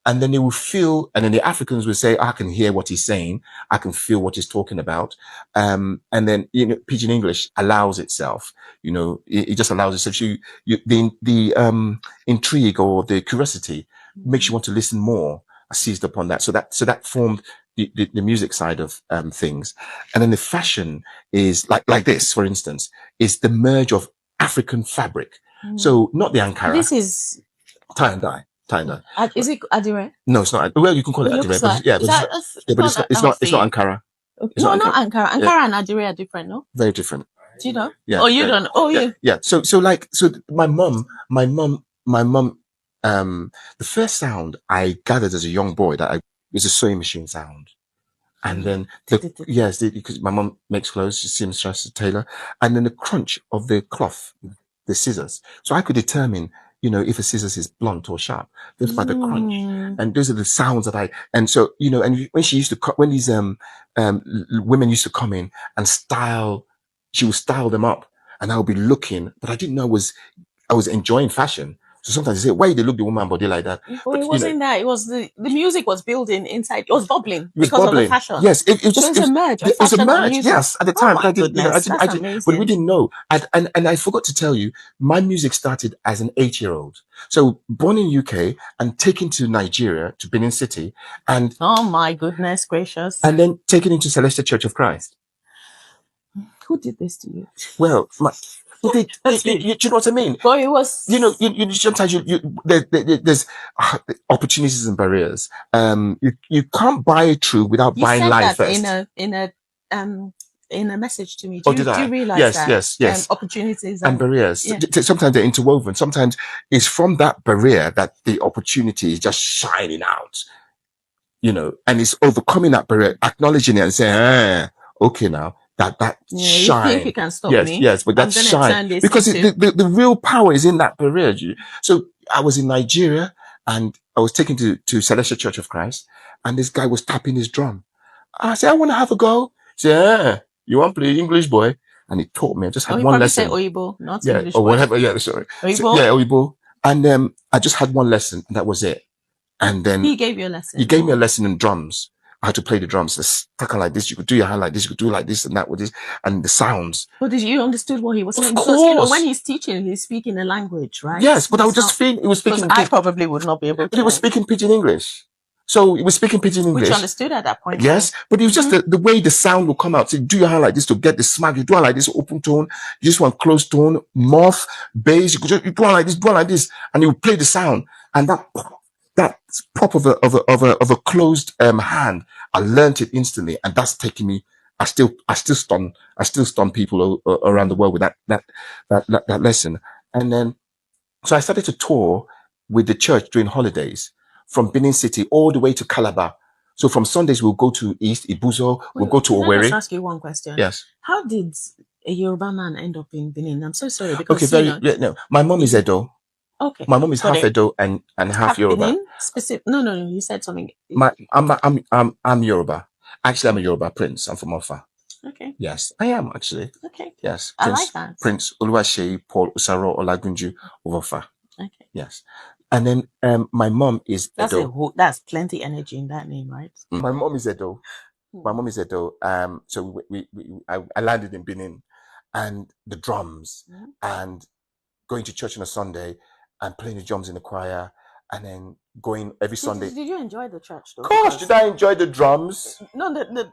and then they will feel, and then the Africans will say, I can hear what he's saying. I can feel what he's talking about. And then, Pidgin English allows itself, it just allows itself. The intrigue or the curiosity makes you want to listen more. I seized upon that. So that formed the music side of, things. And then the fashion is like this, for instance, is the merge of African fabric. So not the Ankara. This is tie and dye. Is it Adire? No, it's not. Well, you can call it Adire, but it's not Ankara. No, not Ankara. Ankara and Adire are different, no? Very different. Do you know? Yeah. Oh, you don't. Oh, yeah. Yeah. So my mom, the first sound I gathered as a young boy was a sewing machine sound. And then because my mom makes clothes, she's seamstress, a tailor, and then the crunch of the cloth, the scissors. So I could determine, if a scissors is blunt or sharp, just by the crunch. And those are the sounds that and so, and when she used to, when these, women used to come in and she would style them up, and I would be looking, but I didn't know I was enjoying fashion. So sometimes they say, why they look the woman body like that? Well, it wasn't that. It was the music was building inside. It was bubbling It was because bubbling. of the fashion. Yes, it was a merge. It was a merge. Yes, at the time, Oh but I didn't. that's but we didn't know. And I forgot to tell you, my music started as an 8-year-old. So born in UK and taken to Nigeria, to Benin City, and oh my goodness gracious! And then taken into Celestial Church of Christ. Who did this to you? Well, you know what I mean? Well, it was. You sometimes there's opportunities and barriers. You can't buy through without buying life first. In a message to me. Do you realize that? Yes. Opportunities and barriers. Yeah. Sometimes they're interwoven. Sometimes it's from that barrier that the opportunity is just shining out. And it's overcoming that barrier, acknowledging it, and saying, okay, now. That shine. You think you can stop me? Yes, but that shine, because the real power is in that barrier. So I was in Nigeria and I was taken to Celestial Church of Christ, and this guy was tapping his drum. I said, I want to have a go. He said, you want to play English, boy? And he taught me. I just had one lesson. Say Oyibo, not English. Or whatever. Yeah, sorry. Oyibo? Yeah, Oyibo. And I just had one lesson, and that was it. And then he gave you a lesson. He gave me a lesson in drums. I had to play the drums. Stuck like this. You could do your hand like this. You could do like this and that with this, and the sounds. But did you understood what he was saying? Of course. When he's teaching, he's speaking a language, right? Yes, but I would just feel it was speaking. I probably would not be able to. But it was speaking Pidgin English. So it was speaking Pidgin English. Which you understood at that point. Yes, but it was just the way the sound will come out. So you do your hand like this to get the smack. You do it like this, open tone. You just want close tone, muff, bass. You do it like this, do it like this, and you play the sound. And that pop of a closed hand, I learned it instantly, and that's taking me. I still stun people around the world with that lesson. And then, so I started to tour with the church during holidays from Benin City all the way to Calabar. So from Sundays we'll go to East Ibuzo, we'll go to Owerri. Let me ask you one question. Yes. How did a Yoruba man end up in Benin? I'm so sorry because no. My mom is Edo. Okay. My mom is half Edo and half Yoruba. Benin? No. You said something. I'm Yoruba. Actually, I'm a Yoruba prince. I'm from Ofa. Okay. Yes, I am actually. Okay. Yes. I like that. Prince Oluwaseyi Paul Usaro Olagunju of Ofa. Okay. Yes. And then my mom is Edo. That's plenty energy in that name, right? My mom is Edo. My mom is Edo. So I landed in Benin, and the drums and going to church on a Sunday and playing the drums in the choir, and then going every Sunday. Did you enjoy the church though? Gosh, did I enjoy the drums? No, the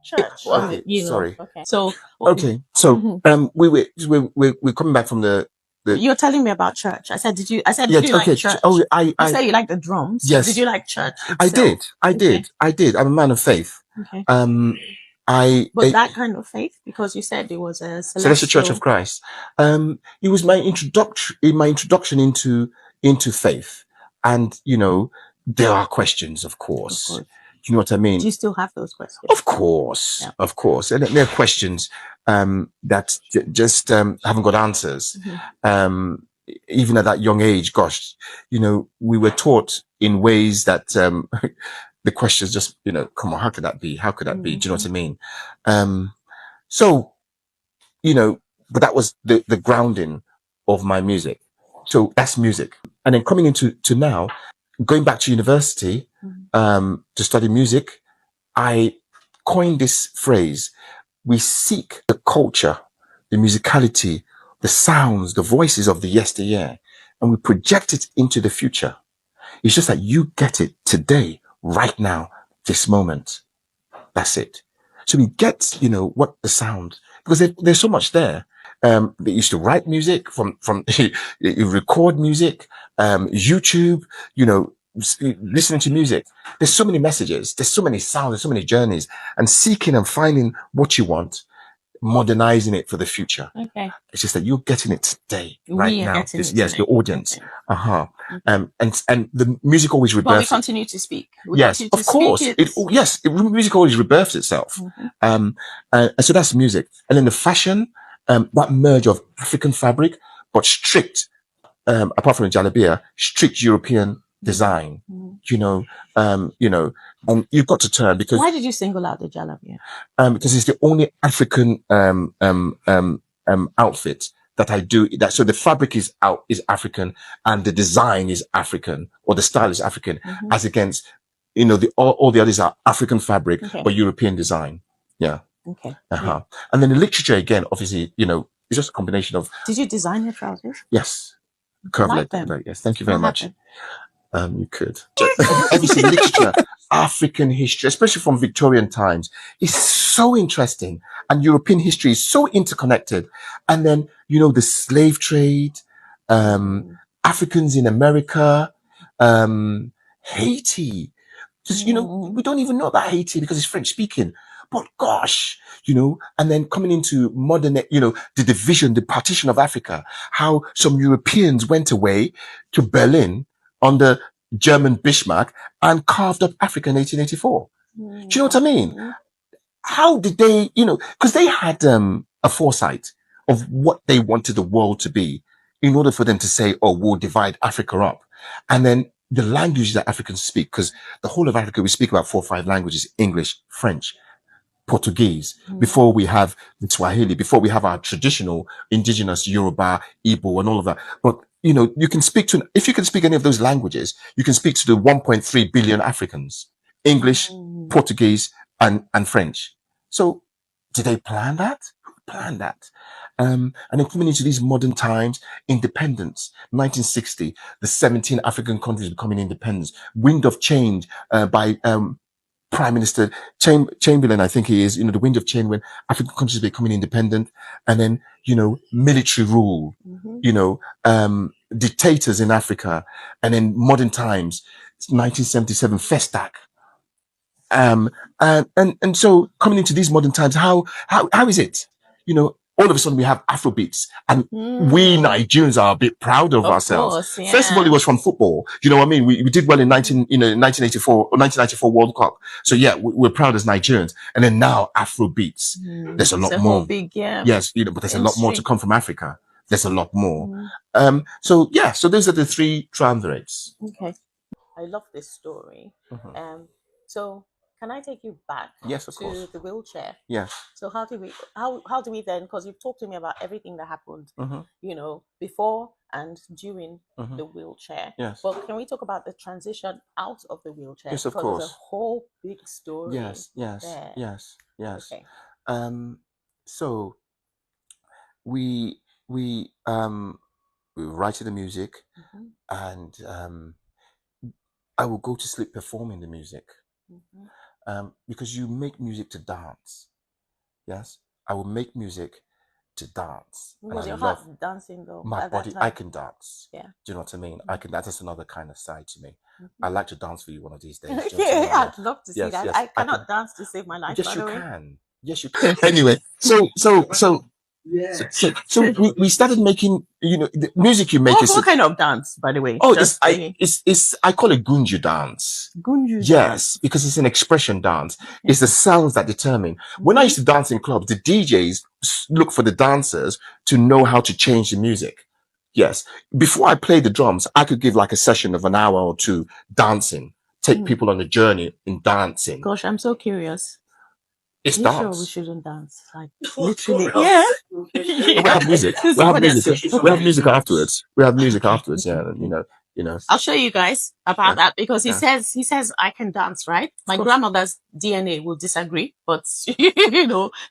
church. Okay, sorry. Okay. So we're coming back from the. You're telling me about church. I said, did you like church? Oh, you say you like the drums. Yes. Did you like church itself? I did. I'm a man of faith. Okay. But that kind of faith, because you said it was a Celestial Church of Christ. It was my introduction into faith, and there are questions, of course. You know what I mean? Do you still have those questions? Of course, yeah. Of course. And there are questions that just haven't got answers. Mm-hmm. Even at that young age, gosh, we were taught in ways that the questions just, come on, how could that be? How could that be? Do you know what I mean? But that was the grounding of my music. So that's music. And then coming into now, going back to university to study music, I coined this phrase: we seek the culture, the musicality, the sounds, the voices of the yesteryear, and we project it into the future. It's just that you get it today, right now, this moment. That's it. So we get, what the sound, because there's so much there. They used to write music from you record music, YouTube, listening to music. There's so many messages, there's so many sounds, there's so many journeys, and seeking and finding what you want, modernizing it for the future. Okay. It's just that you're getting it today, right We are now. getting it Yes, today. the audience. Okay. And the music always But we rebirths. continue to speak. We Yes, continue to of course. speak Music always rebirths itself. And so that's music. And then the fashion, that merge of African fabric, but strict, apart from the jalabia, strict European design. And you've got to turn because Why did you single out the jalabia? because it's the only African outfit that I do that. So the fabric is African and the design is African, or the style is African, as against, all the others are African fabric, but European design. Yeah. Okay. And then the literature again, obviously, it's just a combination of. Did you design your trousers? Yes. Curve Like leg. them. Yes. Thank you very What much. happened? You could. Obviously, literature, African history, especially from Victorian times, is so interesting, and European history is so interconnected. And then, the slave trade, Africans in America, Haiti. Just, we don't even know about Haiti because it's French speaking. But gosh, and then coming into modern, the division, the partition of Africa, how some Europeans went away to Berlin under German Bismarck and carved up Africa in 1884. Do you know what I mean? How did they, because they had a foresight of what they wanted the world to be in order for them to say, oh, we'll divide Africa up. And then the languages that Africans speak, because the whole of Africa, we speak about 4 or 5 languages: English, French, Portuguese, before we have the Swahili, before we have our traditional indigenous Yoruba, Igbo, and all of that. But, you can speak if you can speak any of those languages, you can speak to the 1.3 billion Africans: English, Portuguese, and French. So did they plan that? Who planned that? And then coming into these modern times, independence, 1960, the 17 African countries becoming independent, wind of change, by, Prime Minister Chamberlain, I think he is, the wind of change when African countries are becoming independent, and then, military rule, dictators in Africa, and then modern times, 1977 Festac. And so coming into these modern times, how is it? All of a sudden we have Afrobeats, and we Nigerians are a bit proud of ourselves. Course, yeah. First of all, it was from football. You know what I mean? We did well in 1984 or 1994 World Cup. So yeah, we're proud as Nigerians. And then now Afrobeats. There's a lot more. Big, yeah. Yes, but there's a lot more to come from Africa. There's a lot more. So those are the 3 triumvirates. Okay. I love this story. So can I take you back Yes, of to course. the wheelchair? Yes. So how do we then, because you've talked to me about everything that happened, before and during the wheelchair. Yes. But can we talk about the transition out of the wheelchair? Yes, of because course. There's a whole big story. Yes. there. Yes. Okay. So we writing the music, and I will go to sleep performing the music. Because you make music to dance. Yes, I will make music to dance. Was your love heart dancing though? my at that body. time? I can dance. Yeah. Do you know what I mean? I can. That's another kind of side to me. I like to dance for you one of these days. Do you know what I mean? Yeah, I'd love to see Yes, that. yes, I I cannot can. dance to save my life. Yes, by you the way. can. Yes, you can. Anyway, so we started making, the music you make is. What kind of dance, by the way? Oh, Just it's I call it Gunju dance. Gunju dance. Yes, because it's an expression dance. It's the sounds that determine. When I used to dance in clubs, the DJs look for the dancers to know how to change the music. Yes. Before I played the drums, I could give like a session of an hour or 2 dancing, take people on a journey in dancing. Gosh, I'm so curious. It's You dance. sure we shouldn't dance? Like literally. Yeah. We have music. We have music. We have music afterwards. We have music afterwards. Yeah, you know. I'll show you guys about that because he says I can dance, right? My grandmother's DNA will disagree, but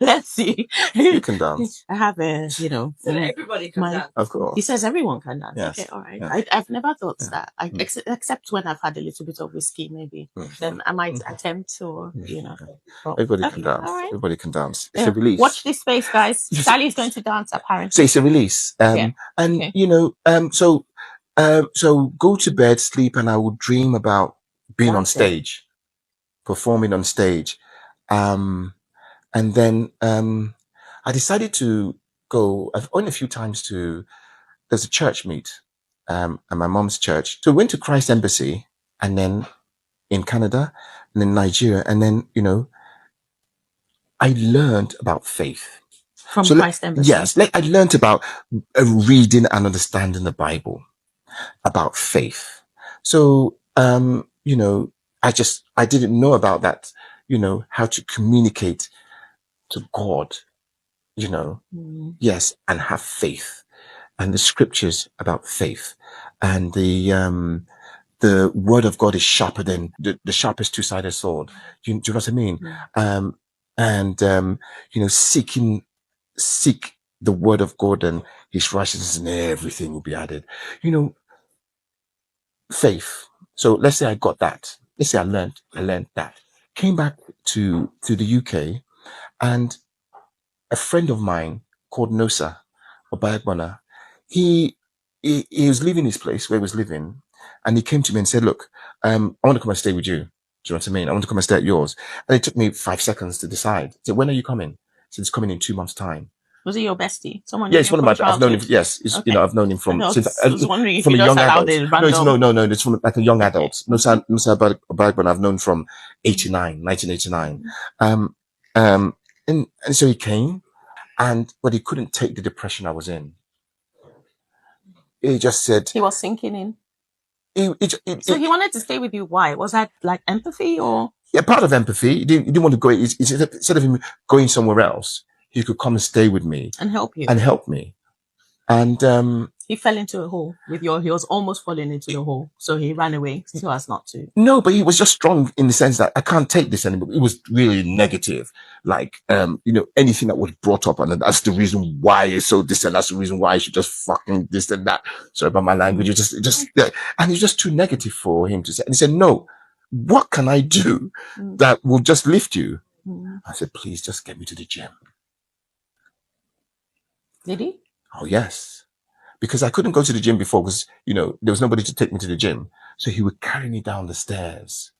let's see. You can dance. I have everybody can dance. Of course. He says everyone can dance. Yes. Okay, all right. Yeah. I've never thought that. Except when I've had a little bit of whiskey, maybe. Then I might attempt or Everybody can dance. All right. Everybody can dance. It's a release. Watch this space, guys. Sally is going to dance apparently. So it's a release. So go to bed, sleep, and I will dream about being on stage, performing on stage. And then I decided to go. I've gone a few times there's a church meet at my mom's church. So we went to Christ Embassy and then in Canada and then Nigeria. And then, I learned about faith. From Christ Embassy? Yes. I learned about reading and understanding the Bible, about faith. So, I didn't know about that, how to communicate to God, yes, and have faith, and the scriptures about faith, and the word of God is sharper than the sharpest two-sided sword. Do you know what I mean? Seek the word of God and his righteousness, and everything will be added. Faith. So let's say I got that. Let's say I learned that. Came back to the UK, and a friend of mine called Nosa Obayagbona, he was leaving his place where he was living, and he came to me and said, look, I want to come and stay with you. Do you know what I mean? I want to come and stay at yours. And it took me 5 seconds to decide. So when are you coming? So it's coming in 2 months' time. Was he your bestie? Someone? Yes, one of my. I've known him. Yes, I've known him from. I was wondering if from you a just young allowed adult. it. No. It's from like a young adult. Musa Obayagbona I've known from 1989. And so he came, but he couldn't take the depression I was in. He just said he was sinking in. So he wanted to stay with you. Why? Was that like empathy or? Yeah, part of empathy. He didn't want to go. Instead of him going somewhere else, he could come and stay with me and help you and he fell into a hole he was almost falling into the hole, so he ran away so as not to. No, but he was just strong in the sense that I can't take this anymore. It was really negative, like anything that was brought up, and that's the reason why it's so this, and that's the reason why I should just fucking this and that. Sorry about my language. It just and it's just too negative for him to say. And he said, no, what can I do that will just lift you? I said, please just get me to the gym. Did he? Oh, yes. Because I couldn't go to the gym before because, there was nobody to take me to the gym. So he would carry me down the stairs.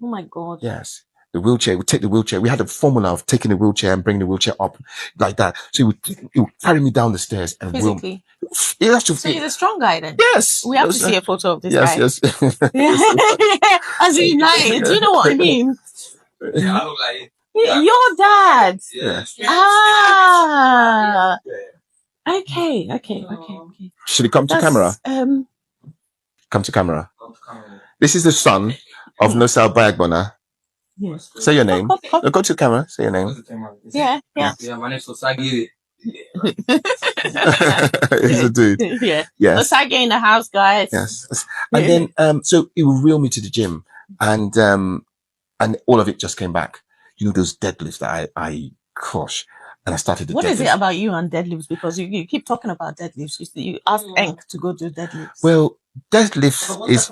Oh, my God. Yes. The wheelchair, would take the wheelchair. We had a formula of taking the wheelchair and bringing the wheelchair up like that. So he would carry me down the stairs and physically. So he's a strong guy then. Yes. We have to see a photo of this guy. Yes. As in, like, do you know what I mean? Yeah, I look like Your dad. Yes. Ah. Okay. Should he come to camera? Come to camera. This is the son of Nosa Obayagbona. Yes. Say your name. No, go to the camera. Say your name. Yeah. Yeah, my name's Osagi. He's a dude. Yeah. Yes. Osage in the house, guys. Yes. And then, so he would reel me to the gym, and all of it just came back. Those deadlifts that I crush. And I started the What deadlift. is it about you and deadlifts? Because you keep talking about deadlifts. You ask Enk to go do deadlifts. Well, deadlift is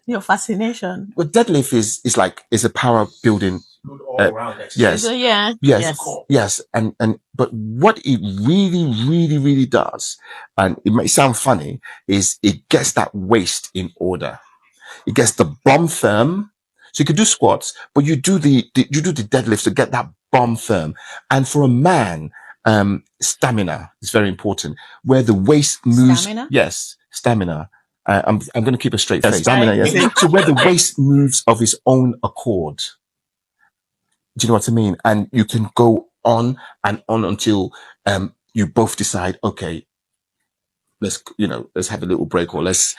your fascination. Well, deadlift is a power building. Yes. So, yeah. Yes. But what it really, really, really does, and it may sound funny, is it gets that waist in order. It gets the bum firm. So you could do squats, but you do the deadlifts to get that bum firm. And for a man, stamina is very important. Where the waist moves. Stamina? Yes, stamina. I'm going to keep a straight face. Stamina, yes. So where the waist moves of its own accord. Do you know what I mean? And you can go on and on until you both decide, okay, let's have a little break, or let's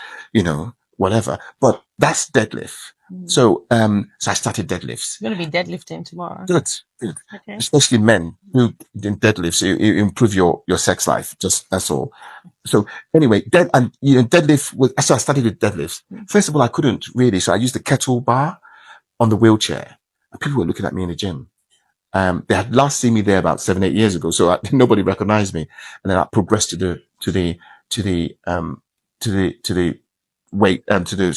whatever. But that's deadlift. So I started deadlifts. You're going to be deadlifting tomorrow. Good. Okay. Especially men who in deadlifts, you improve your sex life. Just that's all. So anyway, deadlift so I started with deadlifts. First of all, I couldn't really, so I used the kettle bar on the wheelchair, and people were looking at me in the gym. They had last seen me there about 7-8 years ago, so nobody recognized me. And then I progressed to the weight to the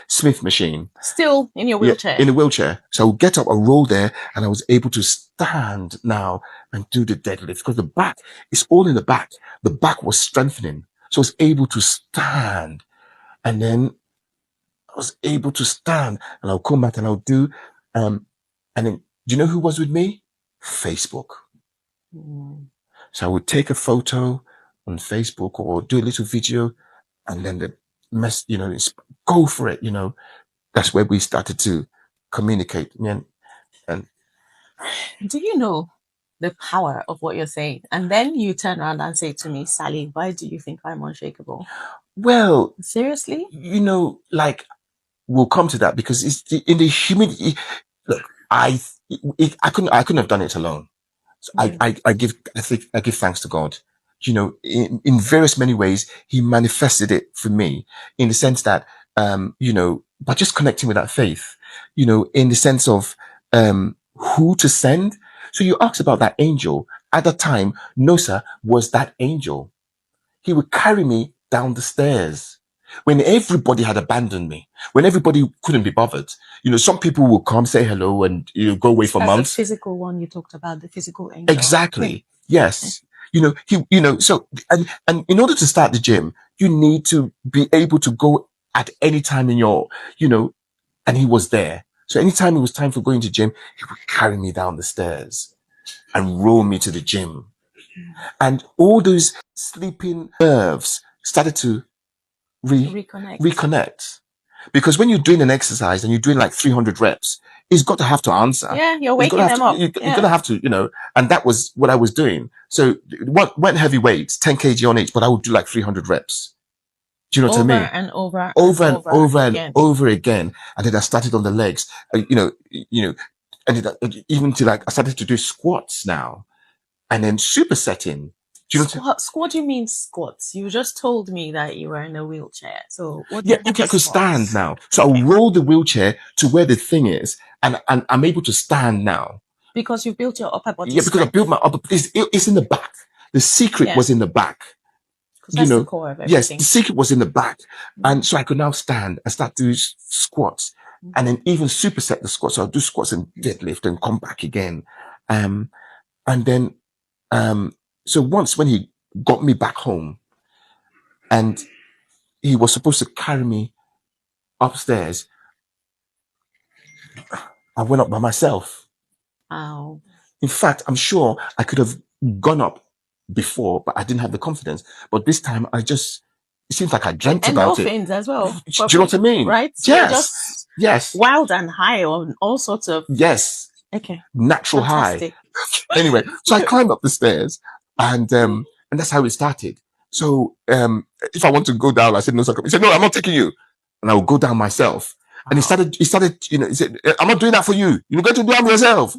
Smith machine. Still in your wheelchair? Yeah, in a wheelchair. So I would get up, I roll there, and I was able to stand now and do the deadlift because the back, it's all in the back. The back was strengthening. So I was able to stand. And then I was able to stand and I'll come back and I'll do, and then, do you know who was with me? Facebook. So I would take a photo on Facebook or do a little video and then go for it, That's where we started to communicate. And do you know the power of what you're saying? And then you turn around and say to me, Sally, why do you think I'm unshakable? Well, seriously, we'll come to that because it's in the humidity. Look, I couldn't have done it alone. So I give thanks to God. In various many ways, He manifested it for me in the sense that, by just connecting with that faith, in the sense of, who to send. So you asked about that angel. At that time, Nosa was that angel. He would carry me down the stairs when everybody had abandoned me, when everybody couldn't be bothered. Some people will come, say hello, and go away for months. The physical one you talked about, the physical angel. Exactly. Yes. So, and in order to start the gym, you need to be able to go at any time in your, and he was there. So anytime it was time for going to gym, he would carry me down the stairs and roll me to the gym. And all those sleeping nerves started to reconnect. Because when you're doing an exercise and you're doing like 300 reps, it's got to have to answer. Yeah, you're waking them up. You're going to have to, and that was what I was doing. So went heavy weights, 10 kg on each, but I would do like 300 reps. Do you know what I mean? Over again. And then I started on the legs, and even to I started to do squats now and then supersetting. What do you mean squats? You just told me that you were in a wheelchair. So what? Yeah, okay, I could stand now. So I'll roll the wheelchair to where the thing is, and I'm able to stand now. Because you've built your upper body. Yeah, because I built my upper. It's in the back. The secret was in the back. That's the core of everything. Yes, the secret was in the back, and so I could now stand and start doing squats, and then even superset the squats. So I'll do squats and deadlift and come back again, and then so once when he got me back home and he was supposed to carry me upstairs, I went up by myself. Wow. In fact, I'm sure I could have gone up before, but I didn't have the confidence. But this time it seems like I dreamt about it. Endorphins as well. Do you know what I mean? Right? Yes. Yes. Wild and high on all sorts of. Yes. Okay. Natural Fantastic. high. Anyway, so I climbed up the stairs and that's how it started. So, if I want to go down, I said, no, he said, no, I'm not taking you. And I will go down myself. Wow. And he started, he said, I'm not doing that for you. You're going to do it yourself.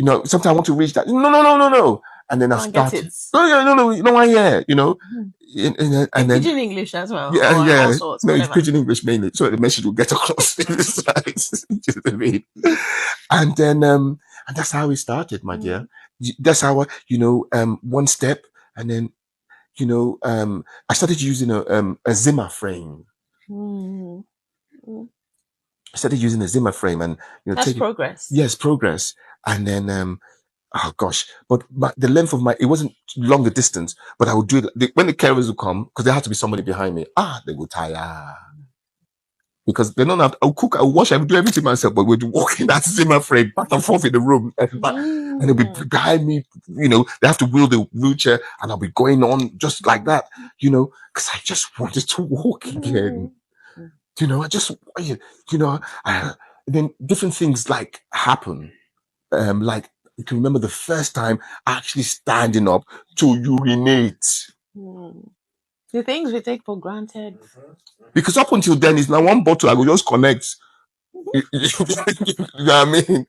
Sometimes I want to reach that. No. And then I started. No, yeah, and then pidgin English as well. Yeah. All sorts, no, it's pidgin English mainly. So the message will get across the sides. You know what I mean? And then, and that's how it started, my dear. That's how, one step. And then, I started using a Zimmer frame. I started using a Zimmer frame and, that's progress. Yes, progress. And then, oh gosh, but the length of it wasn't longer distance, but I would do it when the carers would come, because there had to be somebody behind me. They would tire. Because they don't have, I'll cook, I'll wash, I would do everything myself, but we'd walk in that Zimmer frame back and forth in the room. And they'll be behind me, they have to wheel the wheelchair and I'll be going on just like that, because I just wanted to walk again. I just, then different things happen. You can remember the first time actually standing up to urinate. The things we take for granted. Because up until then, it's now one bottle I will just connect. You know what I mean?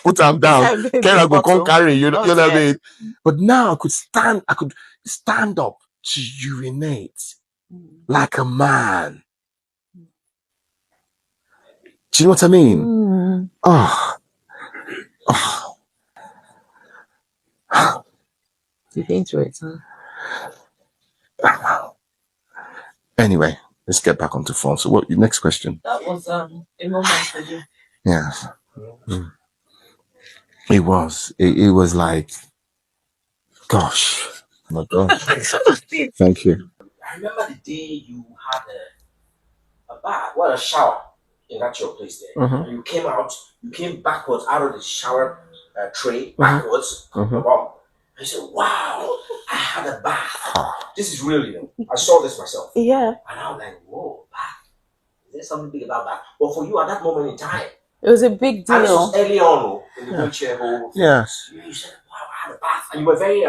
Put them down. Big Can I go come bottle. carry? You know what I Okay. mean? But now I could stand up to urinate like a man. Do you know what I mean? Mm. Oh. You've been through it, huh? Anyway, let's get back onto phone. So what your next question? That was a moment for you. Yes. It was like, gosh. My God. Thank you. I remember the day you had a bath, well, a shower in that your place there. Mhm. And you came backwards out of the shower tray, backwards. Mhm. Wow. I said, wow, I had a bath. This is real, you know. I saw this myself. Yeah. And I was like, whoa, bath. Is there something big about that? But for you at that moment in time, It was a big and this deal. was early on in the wheelchair hole. Yes. You said, wow, I had a bath. And you were very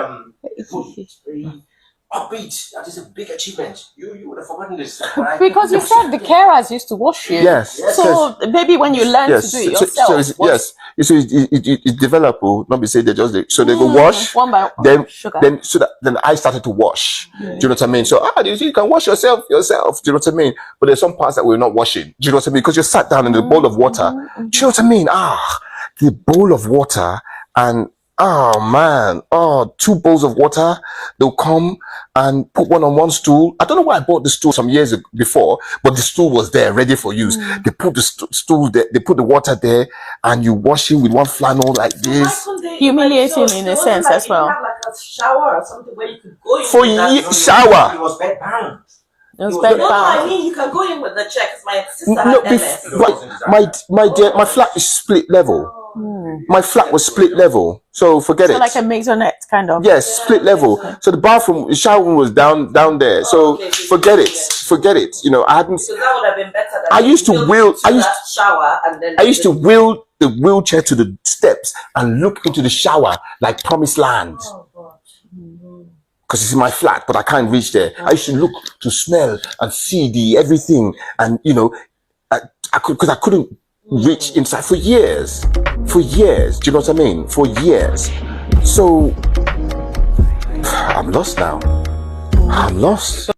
very upbeat. That is a big achievement. You would have forgotten this. Because you said the carers used to wash you. Yes. So maybe when you learn Yes. to do it yourself. Yes. So it developed. Not be say they just so they go wash. One by one. Then Sugar. then I started to wash. Do you know what I mean? So you can wash yourself. Do you know what I mean? But there's some parts that we're not washing. Do you know what I mean? Because you sat down in the bowl of water. Do you know what I mean? The bowl of water and man, 2 bowls of water. They'll come and put one on one stool. I don't know why I bought the stool some years before, but the stool was there ready for use. They put the stool there, they put the water there, and you wash it with one flannel like this. Humiliating in a sense as well. You have like a shower or something where you could go in. For with that. shower. It was bed bound. It was You bed know No, I bound. mean you can go in with the chair because my sister No, had MS. my dear, my flat is split level. My flat was split level, so forget So it. like a maisonette kind of. Yes, split level. So the bathroom, the shower room was down there. So Okay. forget it. You know, I hadn't. So that would have been better. Than I used to wheel. that shower and then I used to wheel the wheelchair to the steps and look into the shower like promised land. Oh God. Because it's in my flat, but I can't reach there. I used to look to smell and see the everything, and you know, I couldn't reach inside for years. Do you know what I mean? For years. So I'm lost now. I'm lost.